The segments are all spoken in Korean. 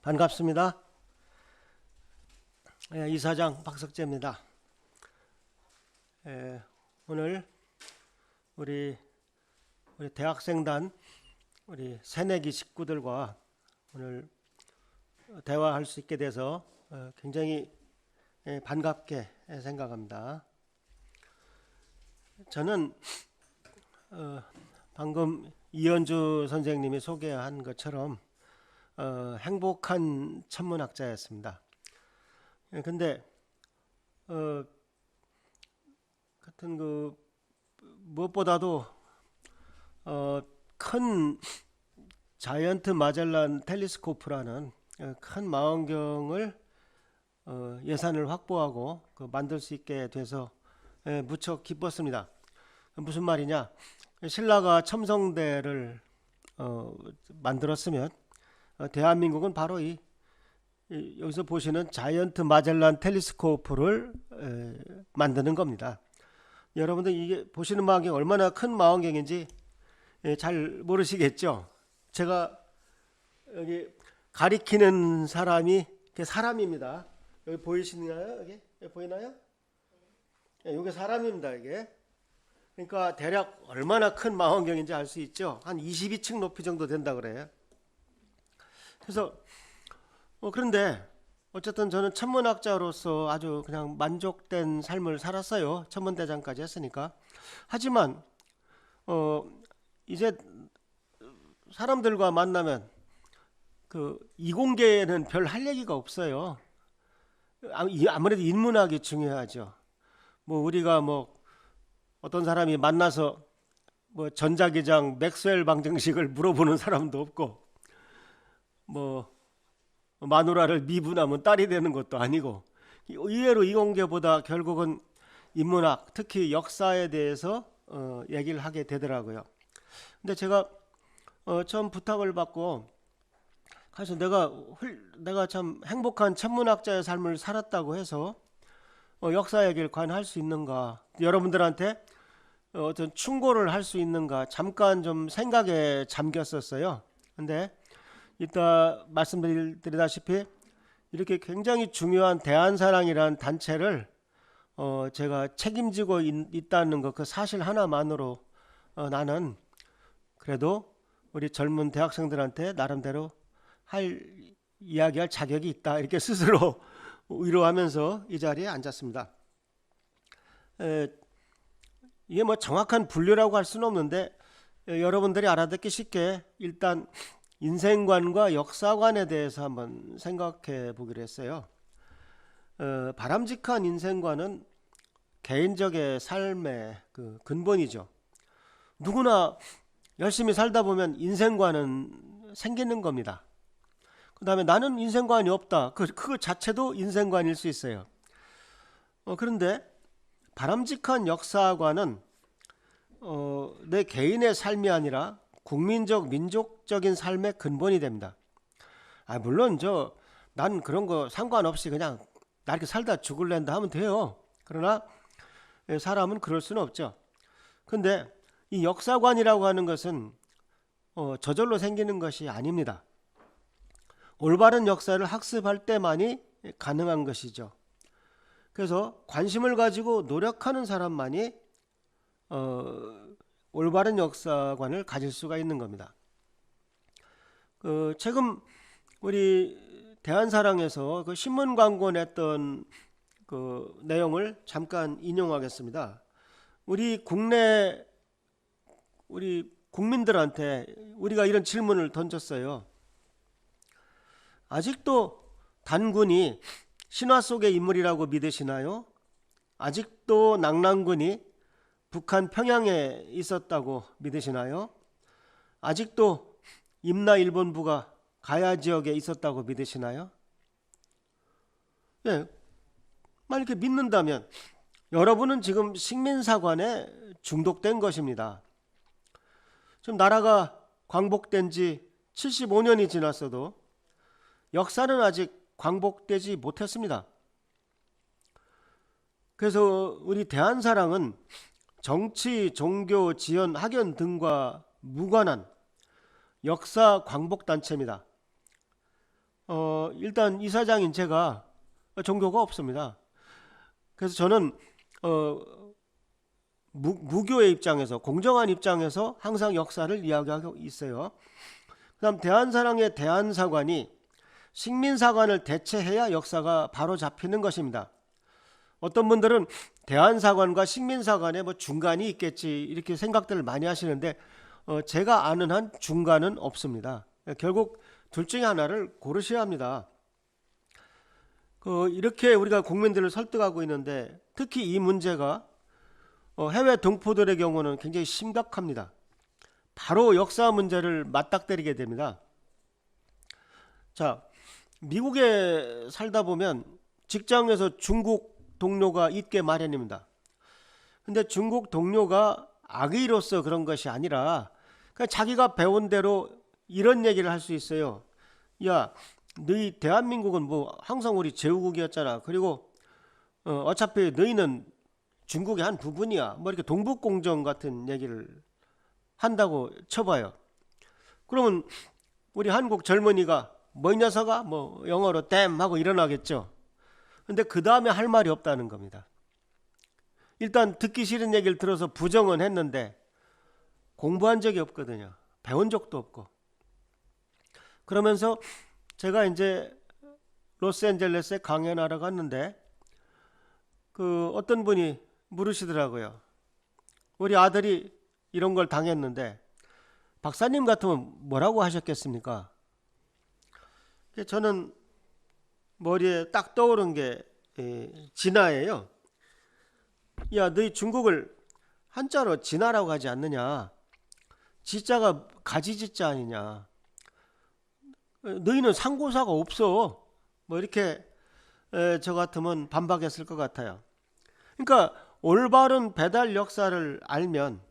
반갑습니다. 이사장 박석재입니다. 오늘 우리 대학생단 우리 새내기 식구들과 오늘 대화할 수 있게 돼서 굉장히 반갑게 생각합니다. 저는 방금 이현주 선생님이 소개한 것처럼 행복한 천문학자였습니다. 근데 같은 무엇보다도 큰 자이언트 마젤란 텔레스코프라는 큰 망원경을 예산을 확보하고 만들 수 있게 돼서 무척 기뻤습니다. 무슨 말이냐? 신라가 첨성대를 만들었으면 대한민국은 바로 여기서 보시는 자이언트 마젤란 텔레스코프를 만드는 겁니다. 여러분들 이게 보시는 망원경 얼마나 큰 망원경인지 잘 모르시겠죠? 제가 여기 가리키는 사람이 사람입니다. 여기 보이시나요? 여기 보이나요? 이게 사람입니다. 이게. 그러니까 대략 얼마나 큰 망원경인지 알 수 있죠? 한 22층 높이 정도 된다 그래요. 그래서 그런데 어쨌든 저는 천문학자로서 아주 그냥 만족된 삶을 살았어요. 천문대장까지 했으니까. 하지만 이제 사람들과 만나면 이공계에는 별 할 얘기가 없어요. 아무래도 인문학이 중요하죠. 우리가 어떤 사람이 만나서 전자기장 맥스웰 방정식을 물어보는 사람도 없고 마누라를 미분하면 딸이 되는 것도 아니고, 의외로 이공계보다 결국은 인문학, 특히 역사에 대해서 얘기를 하게 되더라고요. 근데 제가 처음 부탁을 받고, 그래서 내가 참 행복한 천문학자의 삶을 살았다고 해서 역사 얘기를 과연 할 수 있는가, 여러분들한테 어떤 충고를 할 수 있는가 잠깐 좀 생각에 잠겼었어요. 근데 이따 말씀드리다시피 이렇게 굉장히 중요한 대한사랑이라는 단체를 제가 책임지고 있다는 것, 그 사실 하나만으로 나는 그래도 우리 젊은 대학생들한테 나름대로 이야기할 자격이 있다, 이렇게 스스로 위로하면서 이 자리에 앉았습니다. 이게 정확한 분류라고 할 수는 없는데 여러분들이 알아듣기 쉽게 일단 인생관과 역사관에 대해서 한번 생각해 보기로 했어요. 바람직한 인생관은 개인적의 삶의 근본이죠. 누구나 열심히 살다 보면 인생관은 생기는 겁니다. 그 다음에 나는 인생관이 없다, 그 자체도 인생관일 수 있어요. 그런데 바람직한 역사관은 내 개인의 삶이 아니라 국민적, 민족적인 삶의 근본이 됩니다. 물론 난 그런 거 상관없이 그냥 나 이렇게 살다 죽을랜다 하면 돼요. 그러나 사람은 그럴 수는 없죠. 근데 이 역사관이라고 하는 것은 저절로 생기는 것이 아닙니다. 올바른 역사를 학습할 때만이 가능한 것이죠. 그래서 관심을 가지고 노력하는 사람만이 올바른 역사관을 가질 수가 있는 겁니다. 최근 우리 대한사랑에서 신문 광고 냈던 내용을 잠깐 인용하겠습니다. 우리 국민들한테 우리가 이런 질문을 던졌어요. 아직도 단군이 신화 속의 인물이라고 믿으시나요? 아직도 낙랑군이 북한 평양에 있었다고 믿으시나요? 아직도 임나 일본부가 가야 지역에 있었다고 믿으시나요? 만약에 믿는다면 여러분은 지금 식민사관에 중독된 것입니다. 지금 나라가 광복된 지 75년이 지났어도 역사는 아직 광복되지 못했습니다. 그래서 우리 대한사랑은 정치, 종교, 지연, 학연 등과 무관한 역사 광복단체입니다. 일단 이사장인 제가 종교가 없습니다. 그래서 저는 무교의 입장에서, 공정한 입장에서 항상 역사를 이야기하고 있어요. 그다음 대한사랑의 대한사관이 식민사관을 대체해야 역사가 바로 잡히는 것입니다. 어떤 분들은 대한사관과 식민사관에 뭐 중간이 있겠지 이렇게 생각들을 많이 하시는데 제가 아는 한 중간은 없습니다. 결국 둘 중에 하나를 고르셔야 합니다. 이렇게 우리가 국민들을 설득하고 있는데 특히 이 문제가 해외 동포들의 경우는 굉장히 심각합니다. 바로 역사 문제를 맞닥뜨리게 됩니다. 자, 미국에 살다 보면 직장에서 중국 동료가 있게 마련입니다. 근데 중국 동료가 악의로서 그런 것이 아니라 그냥 자기가 배운 대로 이런 얘기를 할 수 있어요. 야, 너희 대한민국은 뭐 항상 우리 제후국이었잖아. 그리고 어차피 너희는 중국의 한 부분이야. 뭐 이렇게 동북공정 같은 얘기를 한다고 쳐봐요. 그러면 우리 한국 젊은이가 뭐 이 녀석아 뭐 영어로 댐 하고 일어나겠죠. 근데 그 다음에 할 말이 없다는 겁니다. 일단 듣기 싫은 얘기를 들어서 부정은 했는데 공부한 적이 없거든요. 배운 적도 없고. 그러면서 제가 이제 로스앤젤레스에 강연하러 갔는데 어떤 분이 물으시더라고요. 우리 아들이 이런 걸 당했는데 박사님 같으면 뭐라고 하셨겠습니까? 저는 머리에 딱 떠오른 게 진화예요. 야, 너희 중국을 한자로 진화라고 하지 않느냐? 지자가 가지지자 아니냐? 너희는 상고사가 없어. 뭐 이렇게 저 같으면 반박했을 것 같아요. 그러니까 올바른 배달 역사를 알면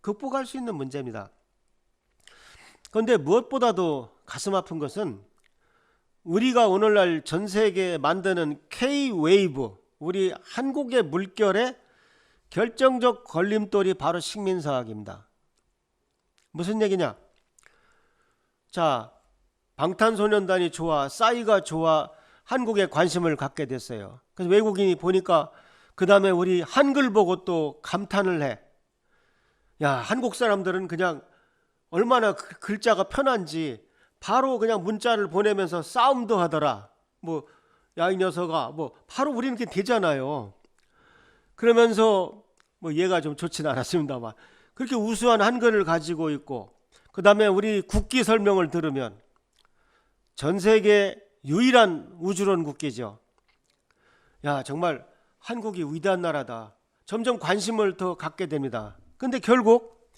극복할 수 있는 문제입니다. 그런데 무엇보다도 가슴 아픈 것은 우리가 오늘날 전 세계에 만드는 K-웨이브, 우리 한국의 물결의 결정적 걸림돌이 바로 식민사학입니다. 무슨 얘기냐? 자, 방탄소년단이 좋아, 싸이가 좋아, 한국에 관심을 갖게 됐어요. 그래서 외국인이 보니까 그 다음에 우리 한글 보고 또 감탄을 해. 야, 한국 사람들은 그냥 얼마나 글자가 편한지 바로 그냥 문자를 보내면서 싸움도 하더라. 뭐, 야, 이 녀석아, 뭐, 바로 우리는 이렇게 되잖아요. 그러면서 뭐 얘가 좀 좋진 않았습니다만 그렇게 우수한 한글을 가지고 있고 그 다음에 우리 국기 설명을 들으면 전 세계 유일한 우주론 국기죠. 야, 정말 한국이 위대한 나라다. 점점 관심을 더 갖게 됩니다. 근데 결국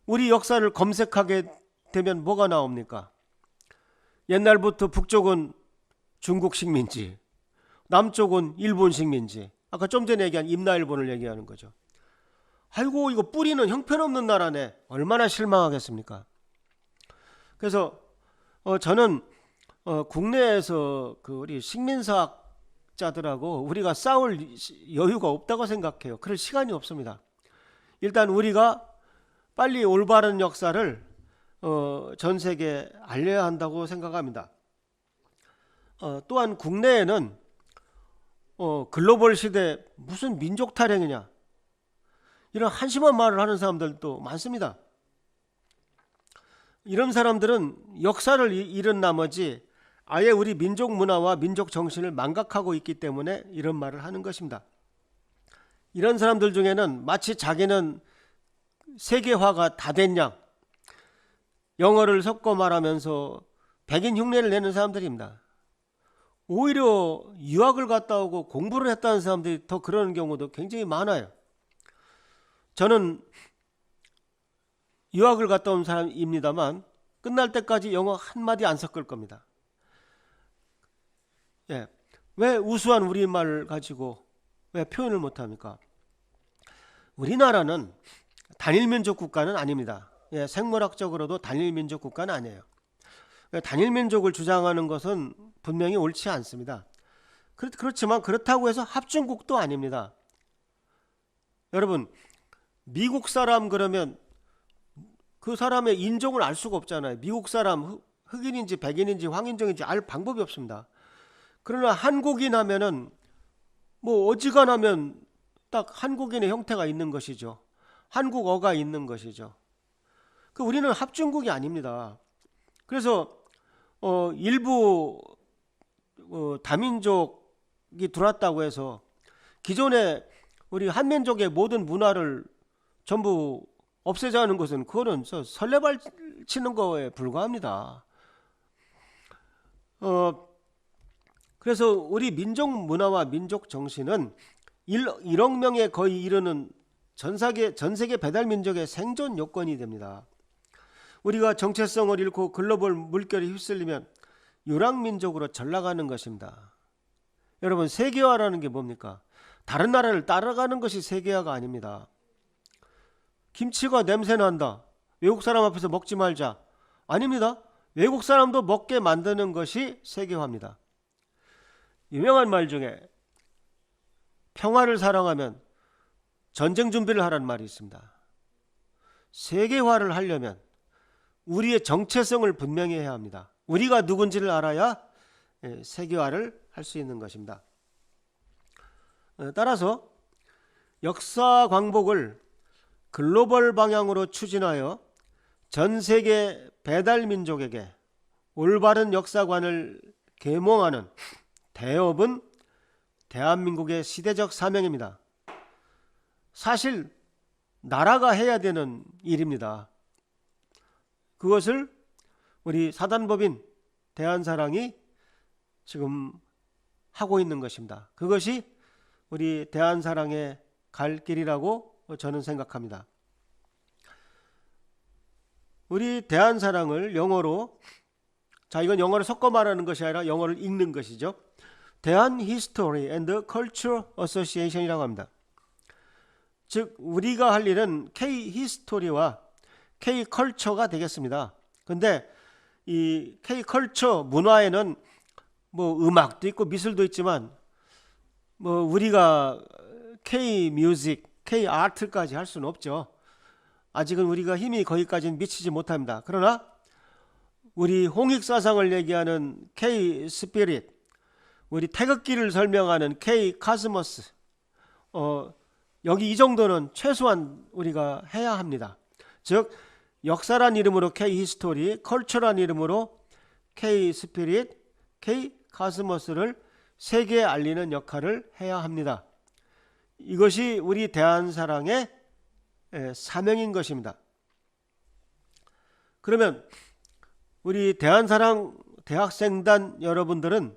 우리 역사를 검색하게 되면 뭐가 나옵니까? 옛날부터 북쪽은 중국 식민지, 남쪽은 일본 식민지. 아까 좀 전에 얘기한 임나일본을 얘기하는 거죠. 아이고, 이거 뿌리는 형편없는 나라네. 얼마나 실망하겠습니까? 그래서 저는 국내에서 우리 식민사학자들하고 우리가 싸울 여유가 없다고 생각해요. 그럴 시간이 없습니다. 일단 우리가 빨리 올바른 역사를 전 세계에 알려야 한다고 생각합니다. 또한 국내에는 글로벌 시대 무슨 민족 타령이냐 이런 한심한 말을 하는 사람들도 많습니다. 이런 사람들은 역사를 잃은 나머지 아예 우리 민족 문화와 민족 정신을 망각하고 있기 때문에 이런 말을 하는 것입니다. 이런 사람들 중에는 마치 자기는 세계화가 다 된 양 영어를 섞어 말하면서 백인 흉내를 내는 사람들입니다. 오히려 유학을 갔다 오고 공부를 했다는 사람들이 더 그러는 경우도 굉장히 많아요. 저는 유학을 갔다 온 사람입니다만 끝날 때까지 영어 한마디 안 섞을 겁니다. 예, 왜 우수한 우리말을 가지고 왜 표현을 못합니까? 우리나라는 단일민족 국가는 아닙니다. 예, 생물학적으로도 단일민족 국가는 아니에요. 단일민족을 주장하는 것은 분명히 옳지 않습니다. 그렇지만 그렇다고 해서 합중국도 아닙니다. 여러분, 미국 사람 그러면 그 사람의 인종을 알 수가 없잖아요. 미국 사람 흑인인지 백인인지 황인종인지 알 방법이 없습니다. 그러나 한국인 하면은 뭐 어지간하면 딱 한국인의 형태가 있는 것이죠. 한국어가 있는 것이죠. 우리는 합중국이 아닙니다. 그래서 일부 다민족이 들어왔다고 해서 기존의 우리 한민족의 모든 문화를 전부 없애자는 것은 그거는 설레발 치는 거에 불과합니다. 그래서 우리 민족 문화와 민족 정신은 1억 명에 거의 이르는 전 세계 배달 민족의 생존 요건이 됩니다. 우리가 정체성을 잃고 글로벌 물결에 휩쓸리면 유랑민족으로 전락하는 것입니다. 여러분, 세계화라는 게 뭡니까? 다른 나라를 따라가는 것이 세계화가 아닙니다. 김치가 냄새난다, 외국 사람 앞에서 먹지 말자, 아닙니다. 외국 사람도 먹게 만드는 것이 세계화입니다. 유명한 말 중에 평화를 사랑하면 전쟁 준비를 하라는 말이 있습니다. 세계화를 하려면 우리의 정체성을 분명히 해야 합니다. 우리가 누군지를 알아야 세계화를 할 수 있는 것입니다. 따라서 역사 광복을 글로벌 방향으로 추진하여 전 세계 배달 민족에게 올바른 역사관을 계몽하는 대업은 대한민국의 시대적 사명입니다. 사실 나라가 해야 되는 일입니다. 그것을 우리 사단법인 대한사랑이 지금 하고 있는 것입니다. 그것이 우리 대한사랑의 갈 길이라고 저는 생각합니다. 우리 대한사랑을 영어로, 이건 영어를 섞어 말하는 것이 아니라 영어를 읽는 것이죠. 대한 History and Culture Association이라고 합니다. 즉 우리가 할 일은 K-히스토리와 K-컬처가 되겠습니다. 근데 이 K-컬처 문화에는 뭐 음악도 있고 미술도 있지만 뭐 우리가 K-뮤직, K-아트까지 할 수는 없죠. 아직은 우리가 힘이 거기까지는 미치지 못합니다. 그러나 우리 홍익사상을 얘기하는 K-스피릿, 우리 태극기를 설명하는 K-카스머스, 여기 이 정도는 최소한 우리가 해야 합니다. 즉 역사란 이름으로 K-히스토리, 컬처란 이름으로 K-스피릿, K-카스머스를 세계에 알리는 역할을 해야 합니다. 이것이 우리 대한사랑의 사명인 것입니다. 그러면 우리 대한사랑 대학생단 여러분들은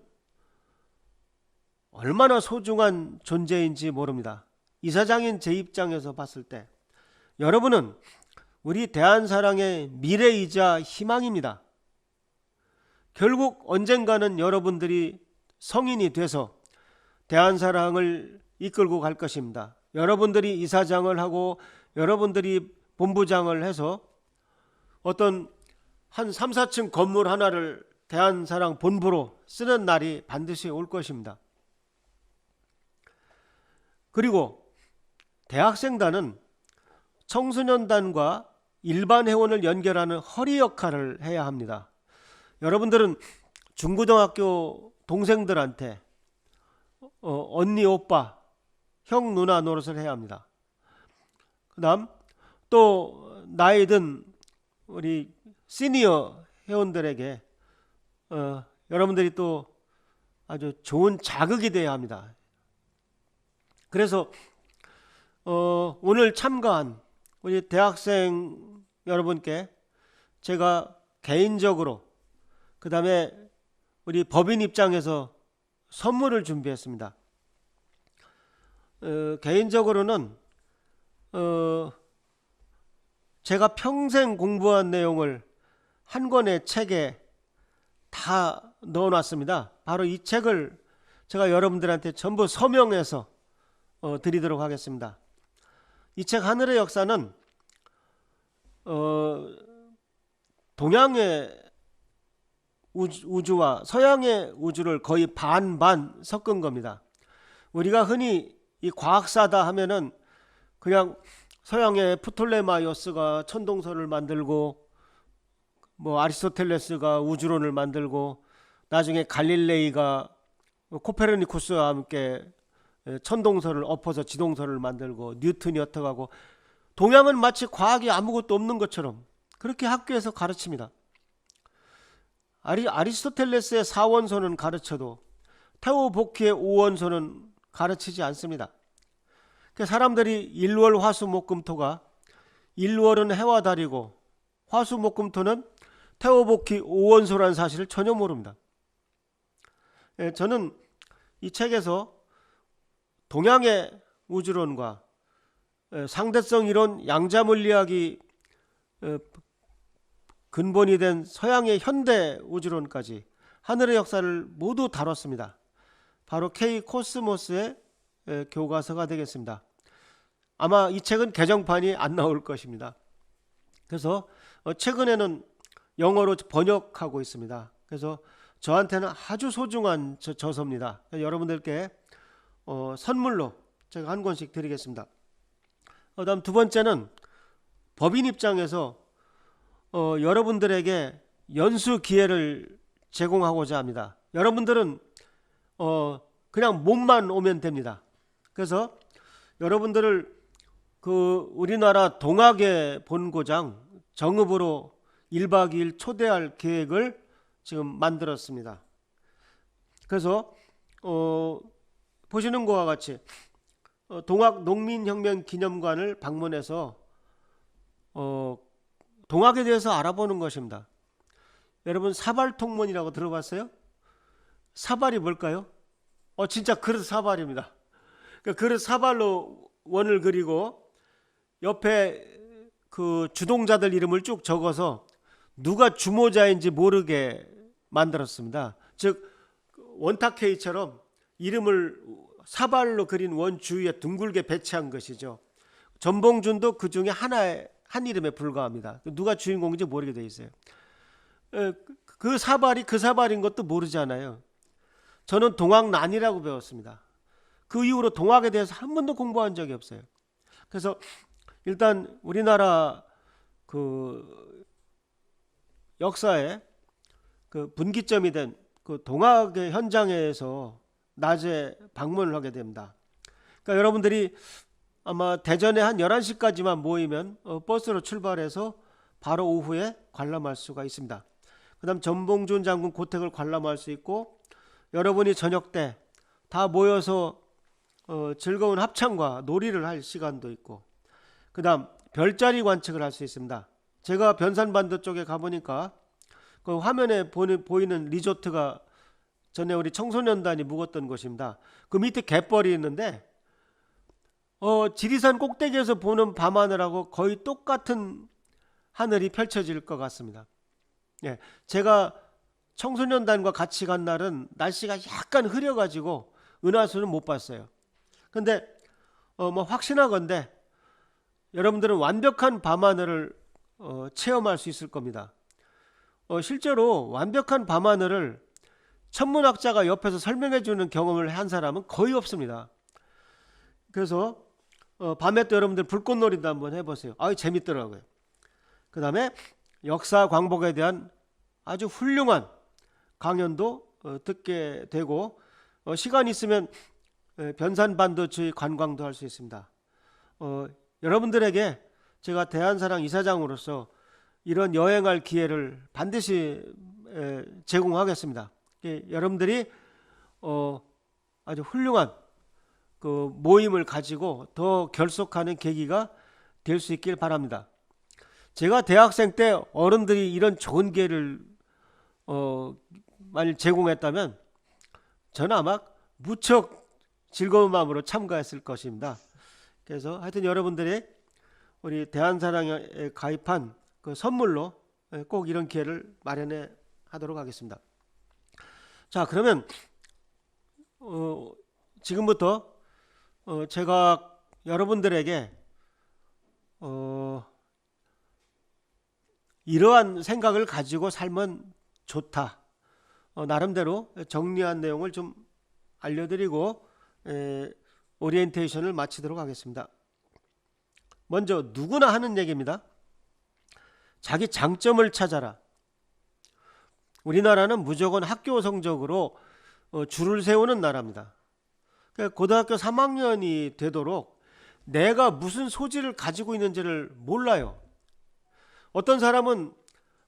얼마나 소중한 존재인지 모릅니다. 이사장인 제 입장에서 봤을 때 여러분은 우리 대한사랑의 미래이자 희망입니다. 결국 언젠가는 여러분들이 성인이 돼서 대한사랑을 이끌고 갈 것입니다. 여러분들이 이사장을 하고 여러분들이 본부장을 해서 어떤 한 3, 4층 건물 하나를 대한사랑 본부로 쓰는 날이 반드시 올 것입니다. 그리고 대학생단은 청소년단과 일반 회원을 연결하는 허리 역할을 해야 합니다. 여러분들은 중고등학교 동생들한테 언니, 오빠, 형, 누나 노릇을 해야 합니다. 그 다음 또 나이 든 우리 시니어 회원들에게 여러분들이 또 아주 좋은 자극이 되어야 합니다. 그래서 오늘 참가한 우리 대학생 여러분께 제가 개인적으로 그 다음에 우리 법인 입장에서 선물을 준비했습니다. 개인적으로는 제가 평생 공부한 내용을 한 권의 책에 다 넣어놨습니다. 바로 이 책을 제가 여러분들한테 전부 서명해서 드리도록 하겠습니다. 이 책 하늘의 역사는 동양의 우주와 서양의 우주를 거의 반반 섞은 겁니다. 우리가 흔히 이 과학사다 하면은 그냥 서양의 프톨레마이오스가 천동설을 만들고 뭐 아리스토텔레스가 우주론을 만들고 나중에 갈릴레이가 코페르니쿠스와 함께 천동설을 엎어서 지동설을 만들고 뉴턴이 어떡하고 동양은 마치 과학이 아무것도 없는 것처럼 그렇게 학교에서 가르칩니다. 아리스토텔레스의 4원소는 가르쳐도 테오보키의 5원소는 가르치지 않습니다. 사람들이 일월화수목금토가 일월은 해와 달이고 화수목금토는 테오보키 5원소라는 사실을 전혀 모릅니다. 저는 이 책에서 동양의 우주론과 상대성 이론, 양자물리학이 근본이 된 서양의 현대 우주론까지 하늘의 역사를 모두 다뤘습니다. 바로 K 코스모스의 교과서가 되겠습니다. 아마 이 책은 개정판이 안 나올 것입니다. 그래서 최근에는 영어로 번역하고 있습니다. 그래서 저한테는 아주 소중한 저서입니다. 여러분들께 선물로 제가 한 권씩 드리겠습니다. 다음 두 번째는 법인 입장에서 여러분들에게 연수 기회를 제공하고자 합니다. 여러분들은 그냥 몸만 오면 됩니다. 그래서 여러분들을 우리나라 동학의 본고장 정읍으로 1박 2일 초대할 계획을 지금 만들었습니다. 그래서 보시는 것과 같이 동학 농민혁명 기념관을 방문해서 동학에 대해서 알아보는 것입니다. 여러분 사발통문이라고 들어봤어요? 사발이 뭘까요? 진짜 그릇 사발입니다. 그릇 사발로 원을 그리고 옆에 그 주동자들 이름을 쭉 적어서 누가 주모자인지 모르게 만들었습니다. 즉 원탁회의처럼 이름을 사발로 그린 원 주위에 둥글게 배치한 것이죠. 전봉준도 그 중에 한 이름에 불과합니다. 누가 주인공인지 모르게 돼 있어요. 그 사발이 그 사발인 것도 모르잖아요. 저는 동학난이라고 배웠습니다. 그 이후로 동학에 대해서 한 번도 공부한 적이 없어요. 그래서 일단 우리나라 그 역사의 그 분기점이 된 그 동학의 현장에서 낮에 방문을 하게 됩니다. 그러니까 여러분들이 아마 대전에 한 11시까지만 모이면 버스로 출발해서 바로 오후에 관람할 수가 있습니다. 그 다음 전봉준 장군 고택을 관람할 수 있고 여러분이 저녁 때 다 모여서 즐거운 합창과 놀이를 할 시간도 있고 그 다음 별자리 관측을 할 수 있습니다. 제가 변산반도 쪽에 가보니까 그 화면에 보이는 리조트가 전에 우리 청소년단이 묵었던 곳입니다. 그 밑에 갯벌이 있는데 지리산 꼭대기에서 보는 밤하늘하고 거의 똑같은 하늘이 펼쳐질 것 같습니다. 예, 제가 청소년단과 같이 간 날은 날씨가 약간 흐려가지고 은하수는 못 봤어요. 근데 뭐 확신하건대 여러분들은 완벽한 밤하늘을 체험할 수 있을 겁니다. 실제로 완벽한 밤하늘을 천문학자가 옆에서 설명해 주는 경험을 한 사람은 거의 없습니다. 그래서 밤에 또 여러분들 불꽃놀이도 한번 해보세요. 재밌더라고요. 그 다음에 역사 광복에 대한 아주 훌륭한 강연도 듣게 되고 시간 있으면 변산반도 주위 관광도 할 수 있습니다. 여러분들에게 제가 대한사랑 이사장으로서 이런 여행할 기회를 반드시 제공하겠습니다. 여러분들이 아주 훌륭한 그 모임을 가지고 더 결속하는 계기가 될 수 있길 바랍니다. 제가 대학생 때 어른들이 이런 좋은 기회를 만일 제공했다면 저는 아마 무척 즐거운 마음으로 참가했을 것입니다. 그래서 하여튼 여러분들이 우리 대한사랑에 가입한 그 선물로 꼭 이런 기회를 마련해 하도록 하겠습니다. 자, 그러면 지금부터 제가 여러분들에게 이러한 생각을 가지고 살면 좋다. 나름대로 정리한 내용을 좀 알려드리고 오리엔테이션을 마치도록 하겠습니다. 먼저 누구나 하는 얘기입니다. 자기 장점을 찾아라. 우리나라는 무조건 학교 성적으로 줄을 세우는 나라입니다. 그러니까 고등학교 3학년이 되도록 내가 무슨 소질을 가지고 있는지를 몰라요. 어떤 사람은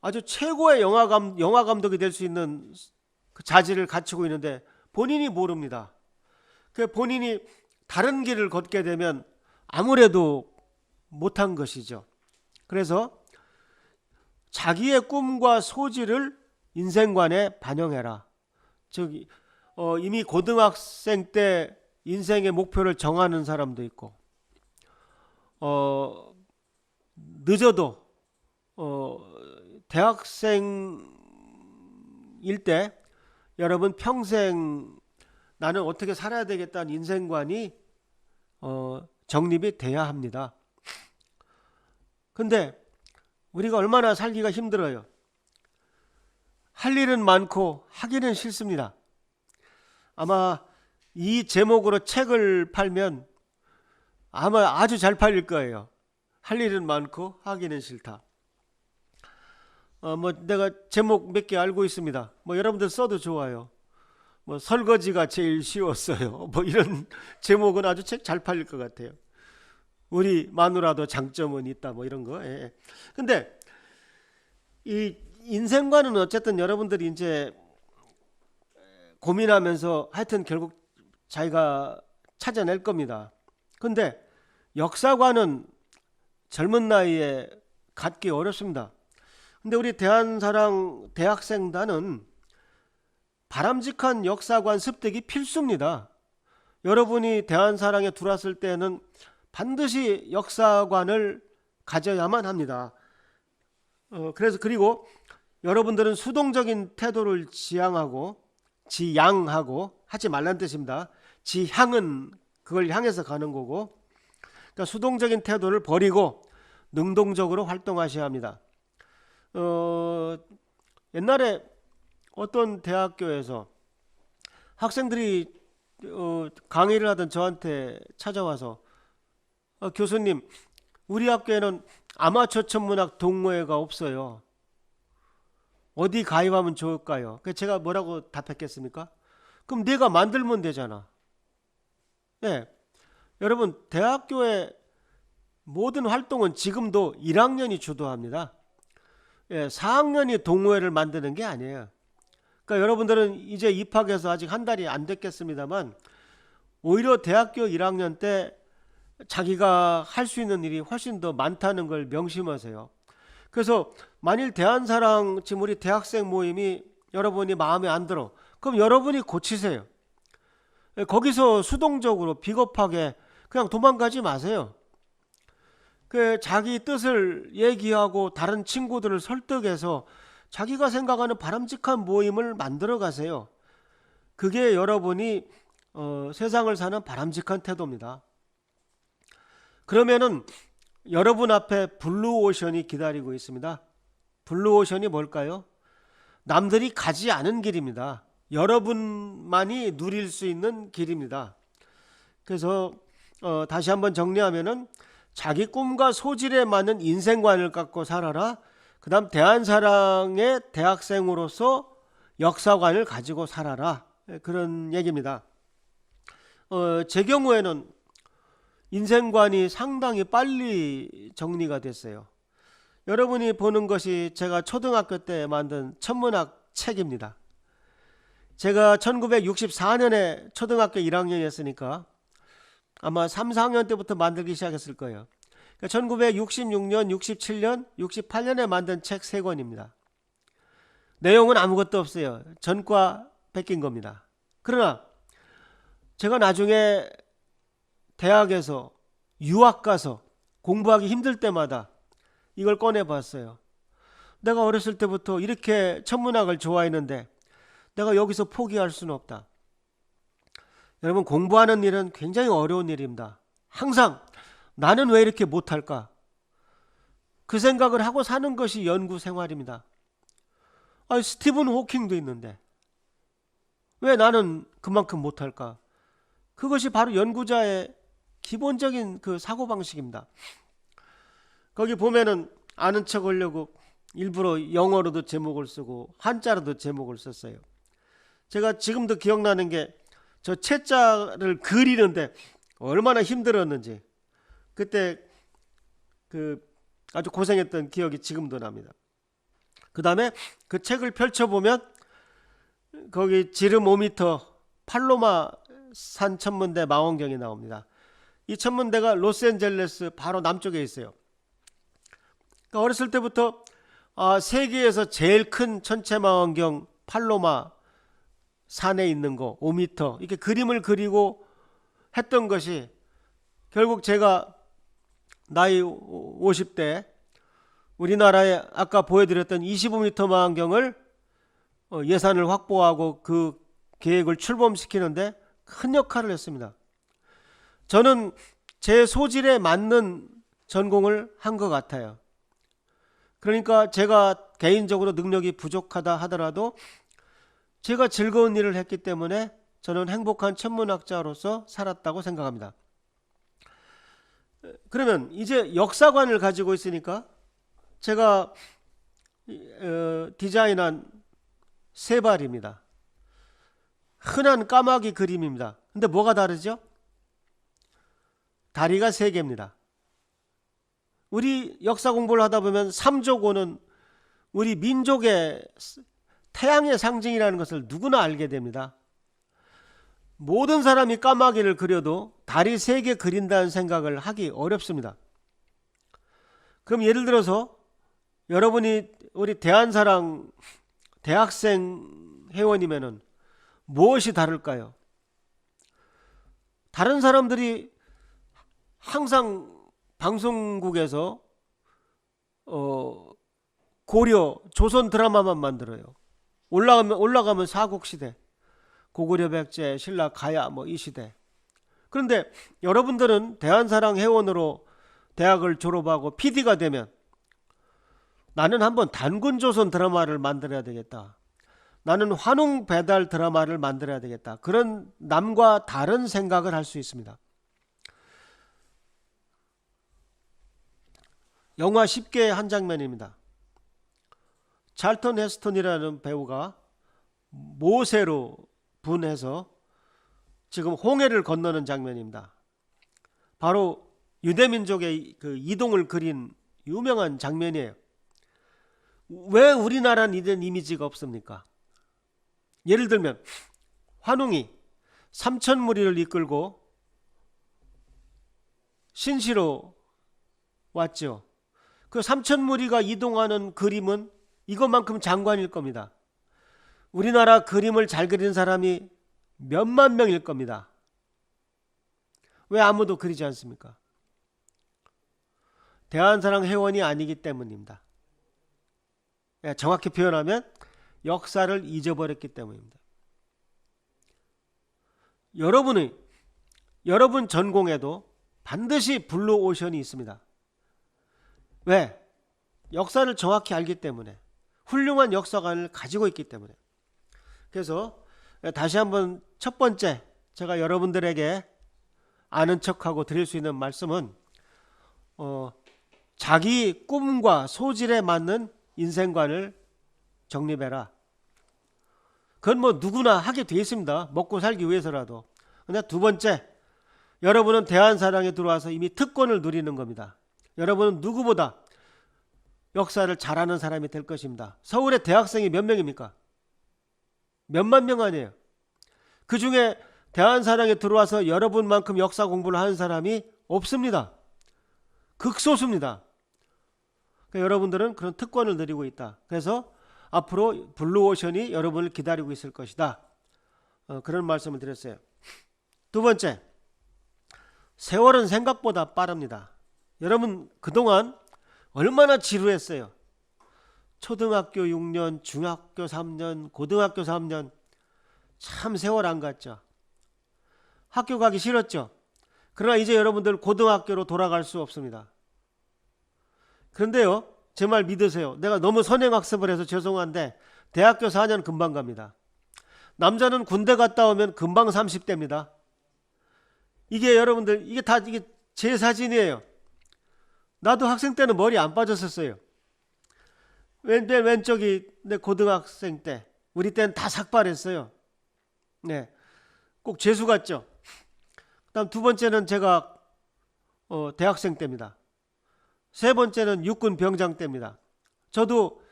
아주 최고의 영화 감독이 될 수 있는 그 자질을 갖추고 있는데 본인이 모릅니다. 그 본인이 다른 길을 걷게 되면 아무래도 못한 것이죠. 그래서 자기의 꿈과 소질을 인생관에 반영해라. 즉 이미 고등학생 때 인생의 목표를 정하는 사람도 있고, 늦어도 대학생일 때 여러분 평생 나는 어떻게 살아야 되겠다는 인생관이 정립이 돼야 합니다. 근데 우리가 얼마나 살기가 힘들어요. 할 일은 많고 하기는 싫습니다. 아마 이 제목으로 책을 팔면 아마 아주 잘 팔릴 거예요. 할 일은 많고 하기는 싫다. 내가 제목 몇 개 알고 있습니다. 여러분들 써도 좋아요. 설거지가 제일 쉬웠어요. 이런 제목은 아주 책 잘 팔릴 것 같아요. 우리 마누라도 장점은 있다. 이런 거. 예. 근데 이 인생관은 어쨌든 여러분들이 이제 고민하면서 하여튼 결국 자기가 찾아낼 겁니다. 근데 역사관은 젊은 나이에 갖기 어렵습니다. 근데 우리 대한사랑 대학생단은 바람직한 역사관 습득이 필수입니다. 여러분이 대한사랑에 들어왔을 때는 반드시 역사관을 가져야만 합니다. 그리고 여러분들은 수동적인 태도를 지향하고 하지 말란 뜻입니다. 지향은 그걸 향해서 가는 거고, 그러니까 수동적인 태도를 버리고 능동적으로 활동하셔야 합니다. 옛날에 어떤 대학교에서 학생들이 강의를 하던 저한테 찾아와서 교수님, 우리 학교에는 아마추어 천문학 동호회가 없어요. 어디 가입하면 좋을까요? 그래서 제가 뭐라고 답했겠습니까? 그럼 내가 만들면 되잖아. 네. 여러분, 대학교의 모든 활동은 지금도 1학년이 주도합니다. 4학년이 동호회를 만드는 게 아니에요. 그러니까 여러분들은 이제 입학해서 아직 한 달이 안 됐겠습니다만 오히려 대학교 1학년 때 자기가 할 수 있는 일이 훨씬 더 많다는 걸 명심하세요. 그래서 만일 대한사랑 지금 우리 대학생 모임이 여러분이 마음에 안 들어, 그럼 여러분이 고치세요. 거기서 수동적으로 비겁하게 그냥 도망가지 마세요. 자기 뜻을 얘기하고 다른 친구들을 설득해서 자기가 생각하는 바람직한 모임을 만들어 가세요. 그게 여러분이 세상을 사는 바람직한 태도입니다. 그러면은 여러분 앞에 블루오션이 기다리고 있습니다. 블루오션이 뭘까요? 남들이 가지 않은 길입니다. 여러분만이 누릴 수 있는 길입니다. 그래서 다시 한번 정리하면은 자기 꿈과 소질에 맞는 인생관을 갖고 살아라. 그 다음 대한사랑의 대학생으로서 역사관을 가지고 살아라. 그런 얘기입니다. 제 경우에는 인생관이 상당히 빨리 정리가 됐어요. 여러분이 보는 것이 제가 초등학교 때 만든 천문학 책입니다. 제가 1964년에 초등학교 1학년이었으니까 아마 3, 4학년 때부터 만들기 시작했을 거예요. 그러니까 1966년, 67년, 68년에 만든 책 3권입니다. 내용은 아무것도 없어요. 전과 뺏긴 겁니다. 그러나 제가 나중에 대학에서 유학 가서 공부하기 힘들 때마다 이걸 꺼내봤어요. 내가 어렸을 때부터 이렇게 천문학을 좋아했는데 내가 여기서 포기할 수는 없다. 여러분, 공부하는 일은 굉장히 어려운 일입니다. 항상 나는 왜 이렇게 못할까? 그 생각을 하고 사는 것이 연구 생활입니다. 스티븐 호킹도 있는데 왜 나는 그만큼 못할까? 그것이 바로 연구자의 기본적인 그 사고방식입니다. 거기 보면은 아는 척 하려고 일부러 영어로도 제목을 쓰고 한자로도 제목을 썼어요. 제가 지금도 기억나는 게 저 채자를 그리는데 얼마나 힘들었는지 그때 그 아주 고생했던 기억이 지금도 납니다. 그 다음에 그 책을 펼쳐보면 거기 지름 5m 팔로마 산 천문대 망원경이 나옵니다. 이 천문대가 로스앤젤레스 바로 남쪽에 있어요. 그러니까 어렸을 때부터 세계에서 제일 큰 천체망원경 팔로마 산에 있는 거 5m 이렇게 그림을 그리고 했던 것이 결국 제가 나이 50대 우리나라에 아까 보여드렸던 25m 망원경을 예산을 확보하고 그 계획을 출범시키는데 큰 역할을 했습니다. 저는 제 소질에 맞는 전공을 한 것 같아요. 그러니까 제가 개인적으로 능력이 부족하다 하더라도 제가 즐거운 일을 했기 때문에 저는 행복한 천문학자로서 살았다고 생각합니다. 그러면 이제 역사관을 가지고 있으니까 제가 디자인한 세발입니다. 흔한 까마귀 그림입니다. 근데 뭐가 다르죠? 다리가 3개입니다. 우리 역사 공부를 하다 보면 삼조고는 우리 민족의 태양의 상징이라는 것을 누구나 알게 됩니다. 모든 사람이 까마귀를 그려도 다리 3개 그린다는 생각을 하기 어렵습니다. 그럼 예를 들어서 여러분이 우리 대한사랑 대학생 회원이면은 무엇이 다를까요? 다른 사람들이 항상 방송국에서 고려, 조선 드라마만 만들어요. 올라가면 사국시대, 고구려 백제, 신라 가야 뭐 이 시대. 그런데 여러분들은 대한사랑 회원으로 대학을 졸업하고 PD가 되면 나는 한번 단군조선 드라마를 만들어야 되겠다. 나는 환웅 배달 드라마를 만들어야 되겠다. 그런 남과 다른 생각을 할 수 있습니다. 영화 10개의 한 장면입니다. 찰턴 헤스턴이라는 배우가 모세로 분해서 지금 홍해를 건너는 장면입니다. 바로 유대민족의 그 이동을 그린 유명한 장면이에요. 왜 우리나라는 이런 이미지가 없습니까? 예를 들면 환웅이 3,000무리를 이끌고 신시로 왔죠. 그 3,000무리가 이동하는 그림은 이것만큼 장관일 겁니다. 우리나라 그림을 잘 그리는 사람이 몇만 명일 겁니다. 왜 아무도 그리지 않습니까? 대한사랑 회원이 아니기 때문입니다. 정확히 표현하면 역사를 잊어버렸기 때문입니다. 여러분 전공에도 반드시 블루오션이 있습니다. 왜? 역사를 정확히 알기 때문에, 훌륭한 역사관을 가지고 있기 때문에. 그래서 다시 한번 첫 번째 제가 여러분들에게 아는 척하고 드릴 수 있는 말씀은 자기 꿈과 소질에 맞는 인생관을 정립해라. 그건 뭐 누구나 하게 돼 있습니다. 먹고 살기 위해서라도. 근데 두 번째, 여러분은 대한사랑에 들어와서 이미 특권을 누리는 겁니다. 여러분은 누구보다 역사를 잘하는 사람이 될 것입니다. 서울의 대학생이 몇 명입니까? 몇만 명 아니에요. 그 중에 대한사랑에 들어와서 여러분만큼 역사 공부를 하는 사람이 없습니다. 극소수입니다. 그러니까 여러분들은 그런 특권을 누리고 있다. 그래서 앞으로 블루오션이 여러분을 기다리고 있을 것이다. 그런 말씀을 드렸어요. 두 번째, 세월은 생각보다 빠릅니다. 여러분 그동안 얼마나 지루했어요. 초등학교 6년, 중학교 3년, 고등학교 3년 참 세월 안 갔죠. 학교 가기 싫었죠. 그러나 이제 여러분들 고등학교로 돌아갈 수 없습니다. 그런데요, 제 말 믿으세요. 내가 너무 선행학습을 해서 죄송한데 대학교 4년 금방 갑니다. 남자는 군대 갔다 오면 금방 30대입니다. 이게 여러분들 이게 제 사진이에요. 나도 학생 때는 머리 안 빠졌었어요. 왼쪽이 내 고등학생 때, 우리 때는 다 삭발했어요. 네, 꼭 재수 같죠. 그다음 두 번째는 제가 대학생 때입니다. 세 번째는 육군 병장 때입니다. 저도